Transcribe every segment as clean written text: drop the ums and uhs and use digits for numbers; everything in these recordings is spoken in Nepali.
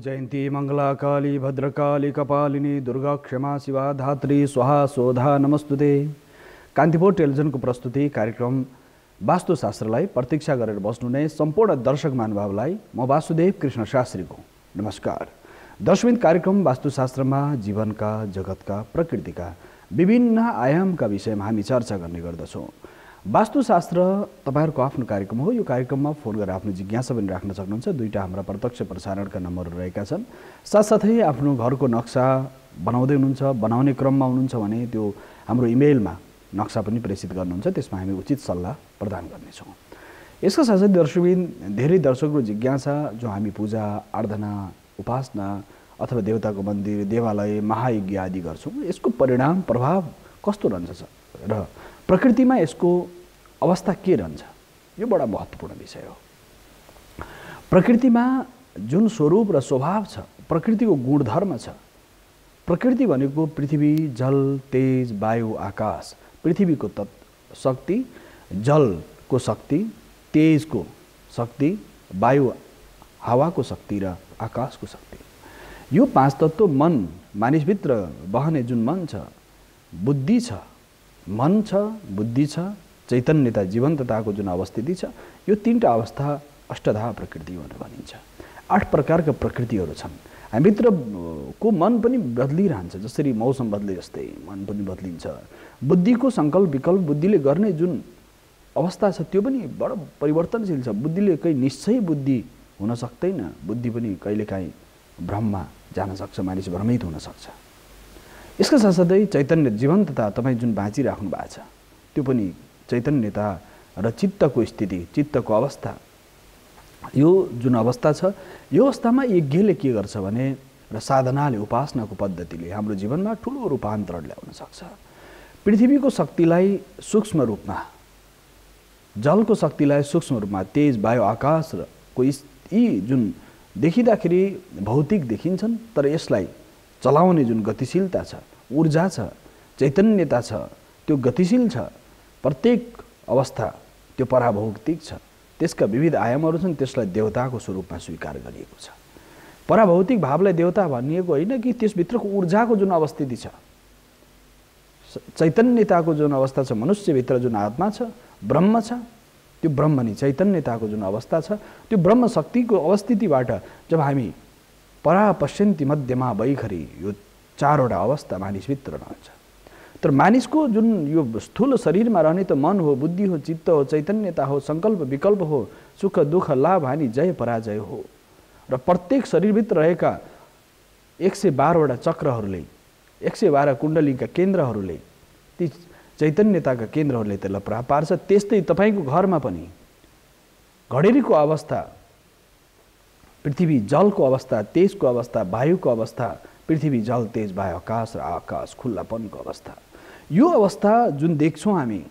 जयन्ती मंगला काली भद्रकाली कपालिनी दुर्गा क्षमा शिवा धात्री स्वाहा स्वधा नमस्तुते। कान्तिपुर टेलिभिजनको प्रस्तुति कार्यक्रम वास्तुशास्त्रलाई प्रतीक्षा गरेर बस्नुहुने सम्पूर्ण दर्शक महानुभावलाई म वासुदेव कृष्ण शास्त्रीको नमस्कार। दशमिन कार्यक्रम वास्तुशास्त्रमा जीवनका, जगतका, प्रकृतिका विभिन्न आयामका विषयमा हामी चर्चा गर्ने गर्दछौँ। वास्तुशास्त्र तपाईहरुको आफ्नो कार्यक्रम हो। यो कार्यक्रममा फोन गरेर आफ्नो जिज्ञासा पनि राख्न सक्नुहुन्छ। दुईटा हाम्रा प्रत्यक्ष प्रसारणका नम्बरहरू रहेका छन्। साथसाथै आफ्नो घरको नक्सा बनाउँदै हुनुहुन्छ, बनाउने क्रममा हुनुहुन्छ भने त्यो हाम्रो इमेलमा नक्सा पनि प्रेषित गर्नुहुन्छ, त्यसमा हामी उचित सल्लाह प्रदान गर्नेछौँ। यसका साथै दर्शकबिन धेरै दर्शकको जिज्ञासा जो हामी पूजा आराधना उपासना अथवा देवताको मन्दिर देवालय महायज्ञ आदि गर्छौँ, यसको परिणाम प्रभाव कस्तो रहन्छ र प्रकृतिमा यसको अवस्था के रहन्छ, यो बडा महत्त्वपूर्ण विषय हो। प्रकृतिमा जुन स्वरूप र स्वभाव छ, प्रकृतिको गुणधर्म छ। प्रकृति भनेको पृथ्वी, जल, तेज, वायु, आकाश। पृथ्वीको शक्ति, जलको शक्ति, तेजको शक्ति, वायु हावाको शक्ति र आकाशको शक्ति। यो पाँच तत्त्व मन, मानिसभित्र बहने जुन मन छ, बुद्धि छ, मन छ, बुद्धि छ, चैतन्यता जीवन्तताको जुन अवस्थिति छ, यो तीनटा अवस्था अष्टधा प्रकृति भनेर भनिन्छ। 8 प्रकारका प्रकृतिहरू छन्। हामीभित्रको मन पनि बदलिरहन्छ, जसरी मौसम बदले जस्तै मन पनि बदलिन्छ। बुद्धिको सङ्कल्प विकल्प बुद्धिले गर्ने जुन अवस्था छ त्यो पनि बडो परिवर्तनशील छ। बुद्धिले कहीँ निश्चय बुद्धि हुन सक्दैन। बुद्धि पनि कहिलेकाहीँ भ्रममा जान सक्छ, मानिस भ्रमित हुन सक्छ। यसका साथसाथै चैतन्य जीवन्तता तपाईँ जुन बाँचिराख्नु भएको छ त्यो पनि चैतन्यता र चित्तको स्थिति, चित्तको अवस्था, यो जुन अवस्था छ, यो अवस्थामा यज्ञले के गर्छ भने र साधनाले उपासनाको पद्धतिले हाम्रो जीवनमा ठुलो रूपान्तरण ल्याउन सक्छ। पृथ्वीको शक्तिलाई सूक्ष्म रूपमा, जलको शक्तिलाई सूक्ष्म रूपमा, तेज वायु आकाशको यी जुन देखिँदाखेरि भौतिक देखिन्छन्, तर यसलाई चलाउने जुन गतिशीलता छ, ऊर्जा छ, चैतन्यता छ, त्यो गतिशील छ। प्रत्येक अवस्था त्यो पराभौतिक छ। त्यसका विविध आयामहरू छन्। त्यसलाई देवताको स्वरूपमा स्वीकार गरिएको छ। पराभौतिक भावलाई देवता भनिएको होइन कि त्यसभित्रको ऊर्जाको जुन अवस्थिति छ, चैतन्यताको जुन अवस्था छ, मनुष्यभित्र जुन आत्मा छ, ब्रह्म छ, त्यो ब्रह्म नि चैतन्यताको जुन अवस्था छ, त्यो ब्रह्म शक्तिको अवस्थितिबाट जब हामी परा पश्यन्ति मध्यमा वैखरी, यो 4वटा अवस्था मानिसभित्र रहन्छ। तर मानिसको जुन यो स्थूल शरीरमा रहने त मन हो, बुद्धि हो, चित्त हो, चैतन्यता हो, सङ्कल्प विकल्प हो, सुख दुःख लाभ हानि जय पराजय हो। र प्रत्येक शरीरभित्र रहेका 112वटा चक्रहरूले, 112 कुण्डलीका केन्द्रहरूले, ती चैतन्यताका केन्द्रहरूले त्यसलाई प्रभाव पार्छ। त्यस्तै तपाईँको घरमा पनि घडेरीको अवस्था, पृथ्वी जलको अवस्था, तेजको अवस्था, वायुको अवस्था, पृथ्वी जल तेज वायु आकाश र आकाश खुल्लापनको अवस्था, यो अवस्था जुन देख्छौँ हामी,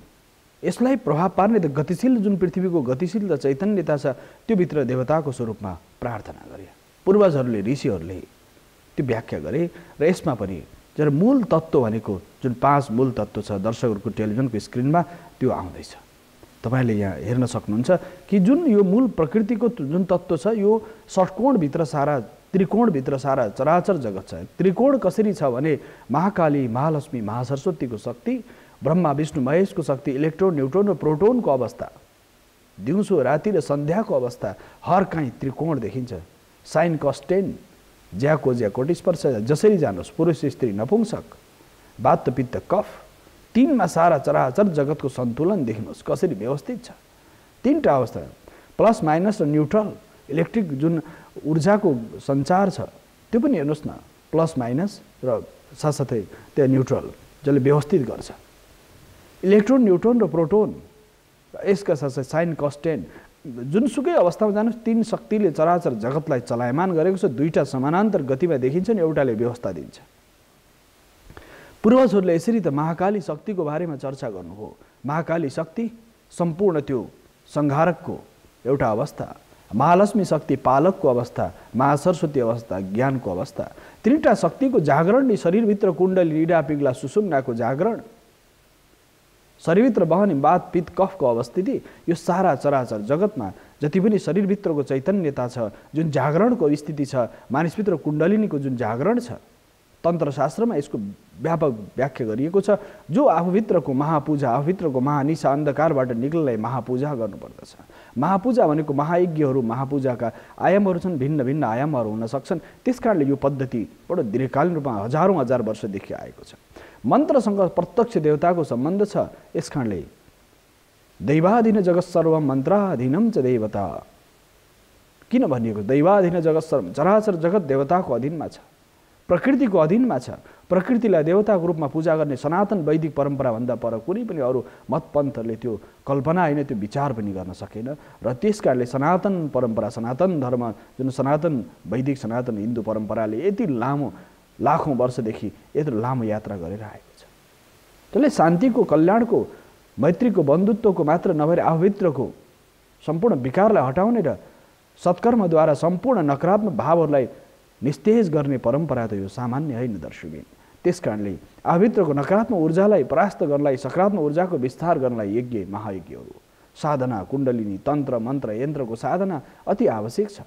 यसलाई प्रभाव पार्ने त गतिशील जुन पृथ्वीको गतिशील र चैतन्यता छ, त्यो भित्र देवताको स्वरूपमा प्रार्थना गरे। पूर्वजहरूले, ऋषिहरूले त्यो व्याख्या गरे। र यसमा पनि जब मूल तत्त्व भनेको जुन 5 मूल तत्त्व छ, दर्शकहरूको टेलिभिजनको स्क्रिनमा त्यो आउँदैछ। तपाईले यहाँ हेर्न सक्नुहुन्छ कि जुन यो मूल प्रकृतिको जुन तत्त्व छ, यो षट्कोणभित्र सारा, त्रिकोणभित्र सारा चराचर जगत छ। त्रिकोण कसरी छ भने महाकाली, महालक्ष्मी, महासरस्वतीको शक्ति, ब्रह्मा विष्णु महेशको शक्ति, इलेक्ट्रोन न्युट्रोन र प्रोटोनको अवस्था, दिउँसो राति र सन्ध्याको अवस्था, हर कहीँ त्रिकोण देखिन्छ। साइन कस्टेन, ज्याको ज्या कोटिस्पर्श, जसरी जानुहोस्, पुरुष स्त्री नपुंसक, वात पित्त कफ, 3मा सारा चराचर जगतको सन्तुलन देख्नुहोस् कसरी व्यवस्थित छ। 3टा अवस्था, प्लस माइनस र न्युट्रल, इलेक्ट्रिक जुन ऊर्जाको सञ्चार छ त्यो पनि हेर्नुहोस् न, प्लस माइनस र साथसाथै त्यो न्युट्रल जसले व्यवस्थित गर्छ। इलेक्ट्रोन न्युट्रोन र प्रोटोन, यसका साथसाथै साइन कस्टेन, जुनसुकै अवस्थामा जानुहोस् 3 शक्तिले चराचर जगतलाई चलायमान गरेको छ। 2टा समानान्तर गतिमा देखिन्छन्, एउटाले व्यवस्था दिन्छ। पूर्वजहरूले यसरी त महाकाली शक्तिको बारेमा चर्चा गर्नुभयो। महाकाली शक्ति सम्पूर्ण त्यो संहारकको एउटा अवस्था, महालक्ष्मी शक्ति पालकको अवस्था, महासरस्वती अवस्था ज्ञानको अवस्था। 3टा शक्तिको जागरण नै शरीरभित्र कुण्डली, रीडा, पिङ्गला, सुषुम्नाको जागरण, शरीरभित्र बहने वात पित्त कफको अवस्थिति, यो सारा चराचर जगतमा जति पनि शरीरभित्रको चैतन्यता छ, जुन जागरणको स्थिति छ, मानिसभित्र कुण्डलिनीको जुन जागरण छ, तन्त्रशास्त्रमा यसको व्यापक व्याख्या गरिएको छ। जो आफूभित्रको महापूजा, आफूभित्रको महानिशा अन्धकारबाट निक्ल्नलाई महापूजा गर्नुपर्दछ। महापूजा भनेको महायज्ञहरू, महापूजाका आयामहरू छन्, भिन्न भिन्न आयामहरू हुन सक्छन्। त्यसकारणले यो पद्धति बडो दीर्घकालीन रूपमा हजारौँ हजार वर्षदेखि आएको छ। मन्त्रसँग प्रत्यक्ष देवताको सम्बन्ध छ। यस कारणले दैवाधीन जगत सर्वम मन्त्राधीनम च देवता किन भनिएको? दैवाधीन जगत सर्वम, चराचर जगत देवताको अधीनमा छ, प्रकृतिको अधीनमा छ। प्रकृतिलाई देवताको रूपमा पूजा गर्ने सनातन वैदिक परम्पराभन्दा पर कुनै पनि अरू मतपन्थहरूले त्यो कल्पना होइन, त्यो विचार पनि गर्न सकेन। र त्यसकारणले सनातन परम्परा, सनातन धर्म, जुन सनातन वैदिक सनातन हिन्दू परम्पराले यति लामो लाखौँ वर्षदेखि यत्रो लामो यात्रा गरेर आएको छ। त्यसले शान्तिको, कल्याणको, मैत्रीको, बन्धुत्वको मात्र नभएर आफूभित्रको सम्पूर्ण विकारलाई हटाउने र सत्कर्मद्वारा सम्पूर्ण नकारात्मक भावहरूलाई निस्तेज गर्ने परम्परा त यो सामान्य होइन दर्शकबिन। त्यसकारणले आफूभित्रको नकारात्मक ऊर्जालाई परास्त गर्नलाई, सकारात्मक ऊर्जाको विस्तार गर्नलाई यज्ञ, महायज्ञहरू, साधना, कुण्डलिनी, तन्त्र, मन्त्र, यन्त्रको साधना अति आवश्यक छ।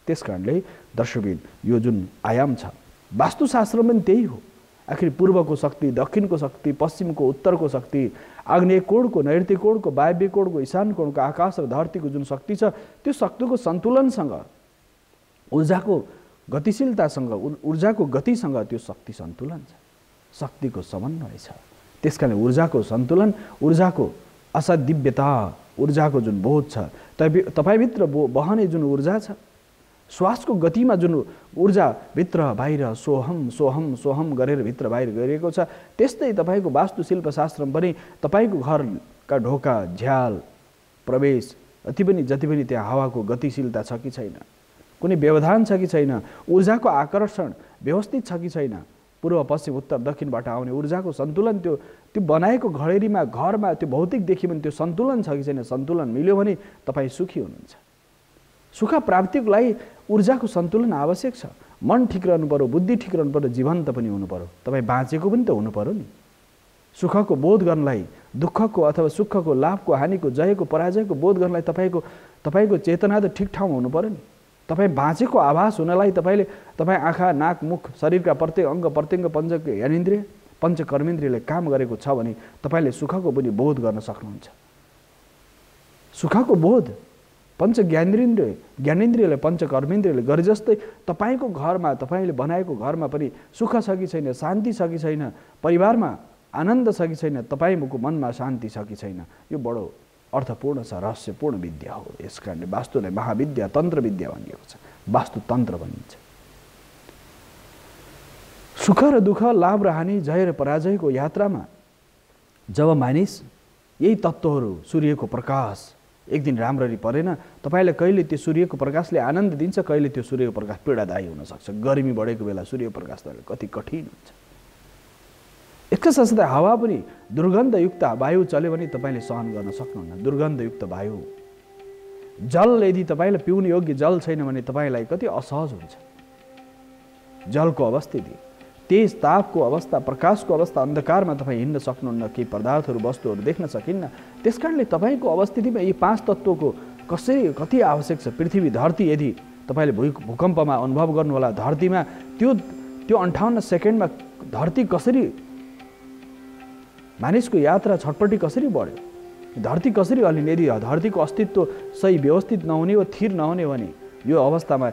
त्यसकारणले दर्शकबिन यो जुन आयाम छ, वास्तुशास्त्र पनि त्यही हो। आखिर पूर्वको शक्ति, दक्षिणको शक्ति, पश्चिमको, उत्तरको शक्ति, आग्नेय कोणको, नैऋत्य कोणको, वायव्य कोणको, ईशान कोणको, आकाश र धरतीको जुन शक्ति छ, त्यो शक्तिको सन्तुलनसँग, ऊर्जाको गतिशीलतासँग, ऊर्जाको गतिसँग त्यो शक्ति सन्तुलन छ, शक्तिको समन्वय छ। त्यसकारण ऊर्जाको सन्तुलन, ऊर्जाको असादिव्यता, ऊर्जाको जुन बोध छ, तपाईभित्र बहने जुन ऊर्जा छ, श्वासको गतिमा जुन ऊर्जा भित्र बाहिर सोहम सोहम सोहम गरेर भित्र बाहिर गरिएको छ, त्यस्तै तपाईँको वास्तुशिल्पशास्त्रमा पनि तपाईँको घरका ढोका, झ्याल, प्रवेश जति पनि त्यहाँ हावाको गतिशीलता छ कि छैन, कुनै व्यवधान छ कि छैन, ऊर्जाको आकर्षण व्यवस्थित छ कि छैन, पूर्व पश्चिम उत्तर दक्षिणबाट आउने ऊर्जाको सन्तुलन, त्यो बनाएको घडेरीमा, घरमा त्यो भौतिक देखियो भने त्यो सन्तुलन छ कि छैन, सन्तुलन मिल्यो भने तपाईँ सुखी हुनुहुन्छ। सुख प्राप्तिको लागि ऊर्जाको सन्तुलन आवश्यक छ। मन ठिक रहनु पर्यो, बुद्धि ठिक रहनु पर्यो, जीवन्त पनि हुनु पर्यो, तपाईँ बाँचेको पनि त हुनु पर्यो नि। सुखको बोध गर्नलाई, दुःखको अथवा सुखको, लाभको, हानिको, जयको, पराजयको बोध गर्नलाई तपाईँको चेतना त ठिक ठाउँमा हुनु पर्यो नि। तपाईँ बाँचेको आभास हुनलाई तपाईँ आँखा, नाक, मुख, शरीरका प्रत्येक अङ्ग प्रत्यङ्ग, ज्ञानेन्द्रिय, पञ्चकर्मेन्द्रियले काम गरेको छ भने तपाईँले सुखको पनि बोध गर्न सक्नुहुन्छ। सुखको बोध पञ्च ज्ञानेन्द्रियले, पञ्चकर्मेन्द्रियले गरे जस्तै तपाईँको घरमा, तपाईँले बनाएको घरमा पनि सुख छ कि छैन, शान्ति छ कि छैन, परिवारमा आनन्द छ कि छैन, तपाईँको मनमा शान्ति छ कि छैन, यो बडो अर्थपूर्ण छ, रहस्यपूर्ण विद्या हो। यस कारणले वास्तुलाई महाविद्या, तन्त्र विद्या भनिएको छ, वास्तुतन्त्र भनिन्छ। सुख र दुःख, लाभ र हानि, जय र पराजयको यात्रामा जब मानिस यही तत्त्वहरू, सूर्यको प्रकाश एक दिन राम्ररी परेन, तपाईँलाई कहिले त्यो सूर्यको प्रकाशले आनन्द दिन्छ, कहिले त्यो सूर्यको प्रकाश पीडादायी हुनसक्छ। गर्मी बढेको बेला सूर्य प्रकाश कति कठिन हुन्छ। यसका साथसाथै हावा पनि दुर्गन्धयुक्त वायु चल्यो भने तपाईँले सहन गर्न सक्नुहुन्न, दुर्गन्धयुक्त वायु। जल यदि तपाईँलाई पिउने योग्य जल छैन भने तपाईँलाई कति असहज हुन्छ। जलको अवस्थिति, तेज तापको अवस्था, प्रकाशको अवस्था, अन्धकारमा तपाईँ हिँड्न सक्नुहुन्न, केही पदार्थहरू, वस्तुहरू देख्न सकिन्न। त्यसकारणले तपाईँको अवस्थितिमा यी पाँच तत्त्वको कति आवश्यक छ। पृथ्वी, धरती, यदि तपाईँले भूकम्पमा अनुभव गर्नुहोला, धरतीमा त्यो 58 सेकेन्डमा धरती कसरी, मानिसको यात्रा छटपटी कसरी बढ्यो, धरती कसरी हल्लिने, यदि धरतीको अस्तित्व सही व्यवस्थित नहुने वा थिर नहुने भने यो अवस्थामा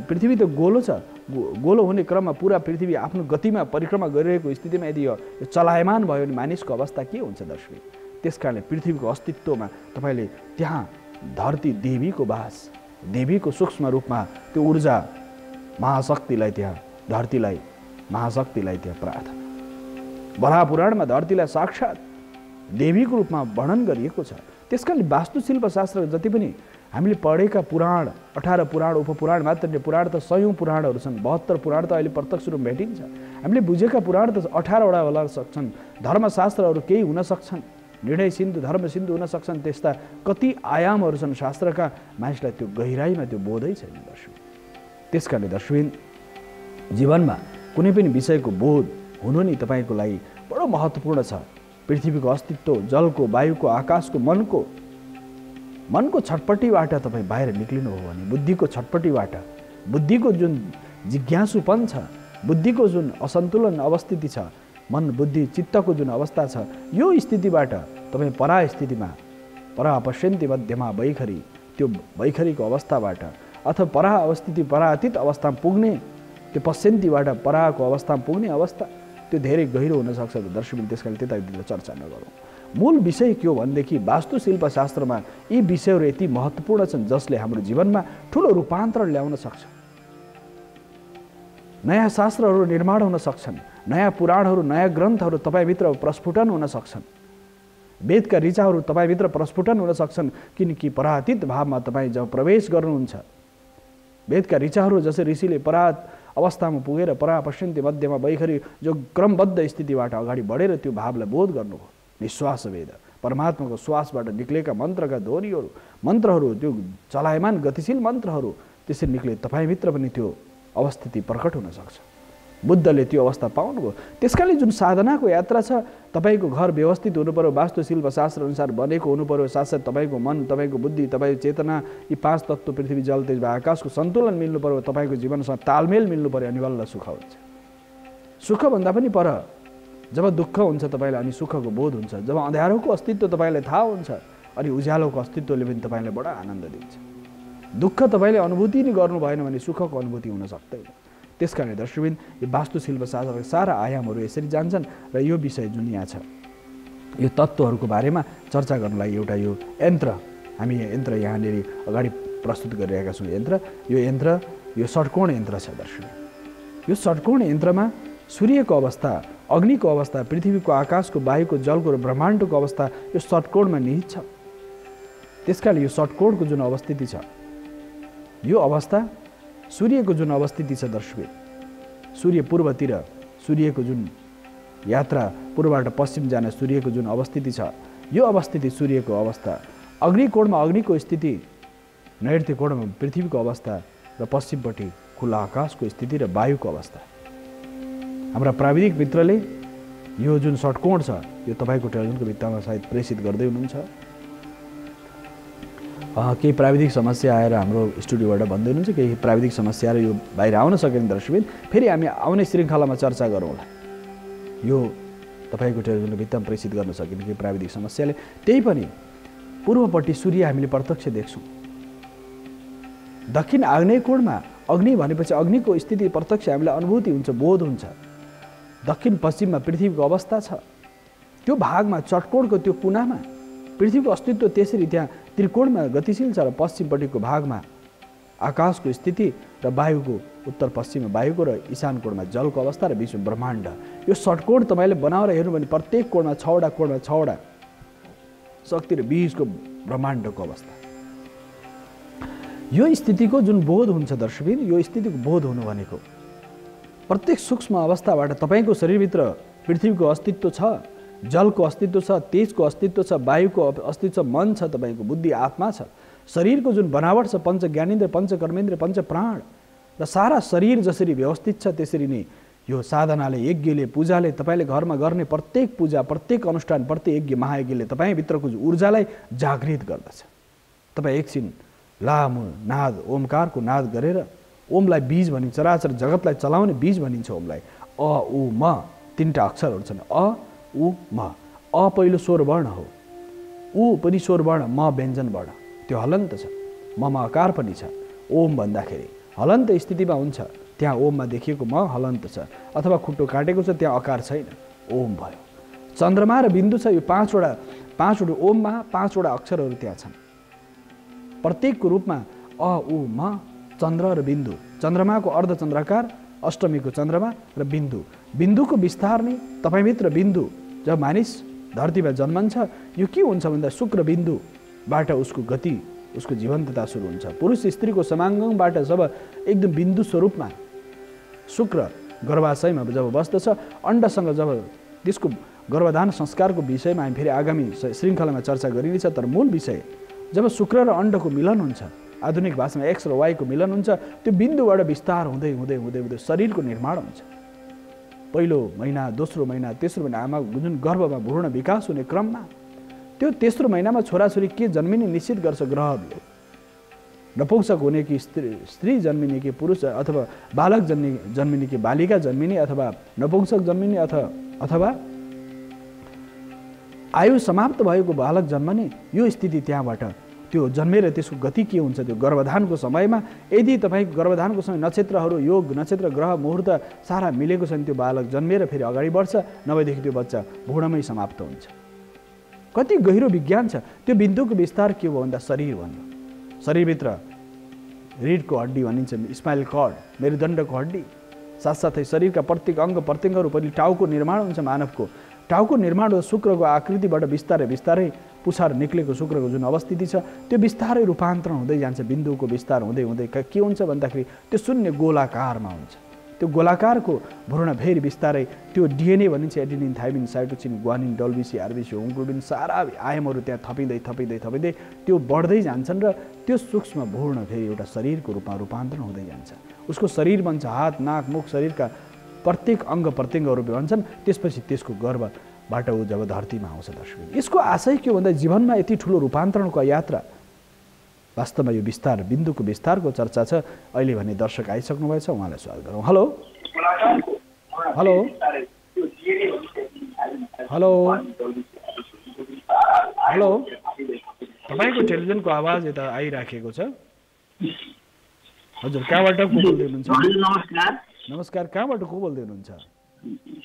पृथ्वी त गोलो छ, गोलो हुने क्रममा पुरा पृथ्वी आफ्नो गतिमा परिक्रमा गरिरहेको स्थितिमा यदि यो चलायमान भयो भने मानिसको अवस्था के हुन्छ दर्शक? त्यसकारणले पृथ्वीको अस्तित्वमा तपाईँले त्यहाँ धरती देवीको वास, देवीको सूक्ष्म रूपमा त्यो ऊर्जा महाशक्तिलाई, त्यहाँ धरतीलाई, महाशक्तिलाई त्यहाँ प्रार्थना। बराह पुराणमा धरतीलाई साक्षात देवीको रूपमा वर्णन गरिएको छ। त्यसकारणले वास्तुशिल्पशास्त्र जति पनि हामीले पढेका पुराण, 18 पुराण, उपपुराण मात्र, पुराण त 100औं पुराणहरू छन्, 72 पुराण त अहिले प्रत्यक्ष रूपमा भेटिन्छ। हामीले बुझेका पुराण त 18वटा होला सक्छन्, धर्मशास्त्रहरू केही हुन सक्छन्, निर्णय सिन्धु, धर्म सिन्धु हुन सक्छन्, त्यस्ता कति आयामहरू छन् शास्त्रका, मानिसलाई त्यो गहिराईमा त्यो बोधै छैन दर्शक। त्यसकारणले दर्शकबिन जीवनमा कुनै पनि विषयको बोध हुनु नि तपाईँको लागि बडो महत्त्वपूर्ण छ। पृथ्वीको अस्तित्व, जलको, वायुको, आकाशको, मनको, मनको छटपटीबाट तपाईँ बाहिर निक्लिनु हो भने, बुद्धिको छटपटीबाट, बुद्धिको जुन जिज्ञासुपन छ, बुद्धिको जुन असन्तुलन अवस्थिति छ, मन बुद्धि चित्तको जुन अवस्था छ, यो स्थितिबाट तपाईँ परा स्थितिमा, परा पश्यन्ति मध्यमा वैखरी, त्यो वैखरीको अवस्थाबाट अथवा परा अवस्थिति परातीत अवस्थामा पुग्ने, त्यो पश्यन्तिबाट पराको अवस्थामा पुग्ने अवस्था त्यो धेरै गहिरो हुनसक्छ। दर्शकबिन त्यस कारण त्यतातिर चर्चा नगरौँ। मूल विषय के हो भनेदेखि वास्तुशिल्पशास्त्रमा यी विषयहरू यति महत्त्वपूर्ण छन् जसले हाम्रो जीवनमा ठुलो रूपान्तरण ल्याउन सक्छ। नयाँ शास्त्रहरू निर्माण हुन सक्छन्, नयाँ पुराणहरू, नयाँ ग्रन्थहरू तपाईँभित्र प्रस्फुटन हुन सक्छन्, वेदका ऋचाहरू तपाईँभित्र प्रस्फुटन हुन सक्छन्। किनकि परातीत भावमा तपाईँ जब प्रवेश गर्नुहुन्छ, वेदका ऋचाहरू जसरी ऋषिले परात अवस्थामा पुगेर परा पश्यन्ति मध्यमा वैखरी जो क्रमबद्ध स्थितिबाट अगाडि बढेर त्यो भावलाई बोध गर्नुभयो। निश्वास वेद, परमात्माको श्वासबाट निक्लेका मन्त्रका ध्वनिहरू, मन्त्रहरू, त्यो चलायमान गतिशील मन्त्रहरू त्यसरी निक्ले तपाईँभित्र पनि त्यो अवस्थिति प्रकट हुन सक्छ। बुद्धले त्यो अवस्था पाउनुभयो। त्यसकारण जुन साधनाको यात्रा छ, तपाईँको घर व्यवस्थित हुनु पर्यो, वास्तुशिल्प शास्त्र अनुसार बनेको हुनु पर्यो, साथसाथ तपाईँको मन, तपाईँको बुद्धि, तपाईँको चेतना, यी 5 तत्त्व पृथ्वी जल तेज वा आकाशको सन्तुलन मिल्नु पर्यो, तपाईँको जीवनसँग तालमेल मिल्नु पर्यो, अनि बल्ल सुख हुन्छ। सुखभन्दा पनि पर जब दुःख हुन्छ तपाईँलाई अनि सुखको बोध हुन्छ, जब अँध्यारोको अस्तित्व तपाईँलाई थाहा हुन्छ अनि उज्यालोको अस्तित्वले पनि तपाईँलाई बडा आनन्द दिन्छ। दुःख तपाईँले अनुभूति नै गर्नु भएन भने सुखको अनुभूति हुन सक्दैन। त्यसकारण दर्शकबिन यो वास्तुशिल्प शास्त्रका सारा आयामहरू यसरी जान्छन् र यो विषय जुन यहाँ छ, यो तत्त्वहरूको बारेमा चर्चा गर्नलाई एउटा यो यन्त्र, हामी यन्त्र यहाँनिर अगाडि प्रस्तुत गरिरहेका छौँ। यो षट्कोण यन्त्र छ दर्शकबिन। यो षट्कोण यन्त्रमा सूर्यको अवस्था, अग्निको अवस्था, पृथ्वीको, आकाशको, वायुको, जलको र ब्रह्माण्डको अवस्था यो षट्कोणमा निहित छ। त्यसकारण यो षट्कोणको जुन अवस्थिति छ, यो अवस्था सूर्यको जुन अवस्थिति छ दर्शकबिन, सूर्य पूर्वतिर, सूर्यको जुन यात्रा पूर्वबाट पश्चिम जाने सूर्यको जुन अवस्थिति छ, यो अवस्थिति सूर्यको अवस्था, अग्निकोणमा अग्निको स्थिति, नैऋत्य कोणमा पृथ्वीको अवस्था र पश्चिमपट्टि खुला आकाशको स्थिति र वायुको अवस्था। हाम्रा प्राविधिक मित्रले यो जुन षट्कोण छ यो तपाईँको टेलिभिजनको भित्तामा सायद प्रेषित गर्दै हुनुहुन्छ। केही प्राविधिक समस्या आएर हाम्रो स्टुडियोबाट भन्दै हुनुहुन्छ, केही प्राविधिक समस्या आएर यो बाहिर आउन सकेन दर्शकबिन। फेरि हामी आउने श्रृङ्खलामा चर्चा गरौँला यो तपाईँको टेलिभिजनको भित्तामा प्रेषित गर्न सकिने केही प्राविधिक समस्याले। त्यही पनि पूर्वपट्टि सूर्य हामीले प्रत्यक्ष देख्छौँ, दक्षिण आग्नेय कोणमा अग्नि भनेपछि अग्निको स्थिति प्रत्यक्ष हामीलाई अनुभूति हुन्छ, बोध हुन्छ। दक्षिण पश्चिममा पृथ्वीको अवस्था छ, त्यो भागमा षट्कोणको त्यो कुनामा पृथ्वीको अस्तित्व त्यसरी त्यहाँ त्रिकोणमा गतिशील छ र पश्चिमपट्टिको भागमा आकाशको स्थिति र वायुको, उत्तर पश्चिममा वायुको र ईशान कोणमा जलको अवस्था र विश्व ब्रह्माण्ड। यो षट्कोण तपाईँले बनाएर हेर्नु भने प्रत्येक कोणमा 6वटा कोणमा 6वटा शक्ति र बीजको ब्रह्माण्डको अवस्था। यो स्थितिको जुन बोध हुन्छ दर्शकबिन, यो स्थितिको बोध हुनु भनेको प्रत्येक सूक्ष्म अवस्थाबाट तपाईँको शरीरभित्र पृथ्वीको अस्तित्व छ, जलको अस्तित्व छ, तेजको अस्तित्व छ, वायुको अस्तित्व छ, मन छ, तपाईँको बुद्धि आत्मा छ, शरीरको जुन बनावट छ, पञ्च ज्ञानेन्द्र, पञ्च कर्मेन्द्र, पञ्च प्राण र सारा शरीर जसरी व्यवस्थित छ त्यसरी नै यो साधनाले, यज्ञले, पूजाले, तपाईँले घरमा गर्ने प्रत्येक पूजा, प्रत्येक अनुष्ठान, प्रत्येक यज्ञ, महायज्ञले तपाईँभित्रको ऊर्जालाई जागृत गर्दछ। तपाईँ एकछिन लामो नाद, ओमकारको नाद गरेर, ओमलाई बीज भनिन्छ, चराचर जगतलाई चलाउने बीज भनिन्छ ओमलाई। अ उ म 3टा अक्षरहरू छन्, अ उ म। अ पहिलो स्वर वर्ण हो, उ पनि स्वर वर्ण, म व्यञ्जन वर्ण, त्यो हलन्त छ, ममा आकार पनि छ। ओम भन्दाखेरि हलन्त स्थितिमा हुन्छ, त्यहाँ ओममा देखिएको म हलन्त छ, अथवा खुट्टो काटेको छ त्यहाँ आकार छैन, ओम भयो। चन्द्रमा र बिन्दु छ, यो 5वटा ओममा 5वटा अक्षरहरू त्यहाँ छन्। प्रत्येकको रूपमा अ उ म, चन्द्र र बिन्दु, चन्द्रमाको अर्धचन्द्राकार, अष्टमीको चन्द्रमा र बिन्दु, बिन्दुको विस्तार नै तपाईँभित्र बिन्दु जब मानिस धरतीमा जन्मन्छ यो के हुन्छ भन्दा शुक्र बिन्दुबाट उसको गति, उसको जीवन्तता सुरु हुन्छ। पुरुष स्त्रीको समाङ्गमबाट जब एकदम बिन्दु स्वरूपमा शुक्र गर्भाशयमा जब बस्दछ, अण्डसँग जब त्यसको गर्भधान संस्कारको विषयमा हामी फेरि आगामी श्रृङ्खलामा चर्चा गरिनेछ। तर मूल विषय जब शुक्र र अण्डको मिलन हुन्छ, आधुनिक भाषामा एक्स र वाईको मिलन हुन्छ, त्यो बिन्दुबाट विस्तार हुँदै हुँदै हुँदै हुँदै शरीरको निर्माण हुन्छ। पहिलो महिना, दोस्रो महिना, तेस्रो महिना आमाको जुन गर्भमा भ्रूण विकास हुने क्रममा त्यो तेस्रो महिनामा छोराछोरी के जन्मिने निश्चित गर्छ ग्रहले। नपुंसक हुने कि स्त्री जन्मिने कि पुरुष अथवा बालक जन्मिने कि बालिका जन्मिने अथवा नपुंसक जन्मिने अथवा आयु समाप्त भएको बालक जन्मने, यो स्थिति त्यहाँबाट त्यो जन्मेर त्यसको गति के हुन्छ त्यो गर्भधानको समयमा। यदि तपाईँको गर्भधानको समय नक्षत्रहरू योग नक्षत्र ग्रह मुहुर्त सारा मिलेको छ भने त्यो बालक जन्मेर फेरि अगाडि बढ्छ, नभएदेखि त्यो बच्चा भ्रूणमै समाप्त हुन्छ। कति गहिरो विज्ञान छ। त्यो बिन्दुको विस्तार के हो भन्दा शरीर भन्यो। शरीरभित्र रिडको हड्डी भनिन्छ, स्पाइनल कर्ड मेरुदण्डको हड्डी, साथसाथै शरीरका प्रत्येक अङ्ग प्रत्यङ्गहरू पनि टाउको निर्माण हुन्छ मानवको। टाउको निर्माण हो शुक्रको आकृतिबाट बिस्तारै बिस्तारै पुछार निक्लेको शुक्रको जुन अवस्थिति छ त्यो बिस्तारै रूपान्तरण हुँदै जान्छ। बिन्दुको विस्तार हुँदै हुँदै के हुन्छ भन्दाखेरि त्यो शून्य गोलाकारमा हुन्छ। त्यो गोलाकारको भ्रूण फेरि बिस्तारै त्यो डिएनए भनिन्छ, adenine thymine cytosine guanine WBC RBC haemoglobin सारा आयामहरू त्यहाँ थपिँदै थपिँदै थपिँदै त्यो बढ्दै जान्छन् र त्यो सूक्ष्म भ्रूण फेरि एउटा शरीरको रूपमा रूपान्तरण हुँदै जान्छ। उसको शरीर बन्छ, हात नाक मुख शरीरका प्रत्येक अङ्ग प्रत्यङ्गहरू बन्छन्। त्यसपछि त्यसको गर्भबाट ऊ जब धरतीमा आउँछ। दर्शक, यसको आशय के हो भन्दा जीवनमा यति ठुलो रूपान्तरणको यात्रा वास्तवमा यो विस्तार बिन्दुको विस्तारको चर्चा छ। अहिले भने दर्शक आइसक्नु भएछ, उहाँलाई स्वागत गरौँ। हेलो हेलो हेलो हेलो, तपाईँको टेलिभिजनको आवाज यता आइराखेको छ। हजुर, कहाँबाट को बोल्दै हुनुहुन्छ? नमस्कार। नमस्कार, कहाँबाट को बोल्दै हुनुहुन्छ?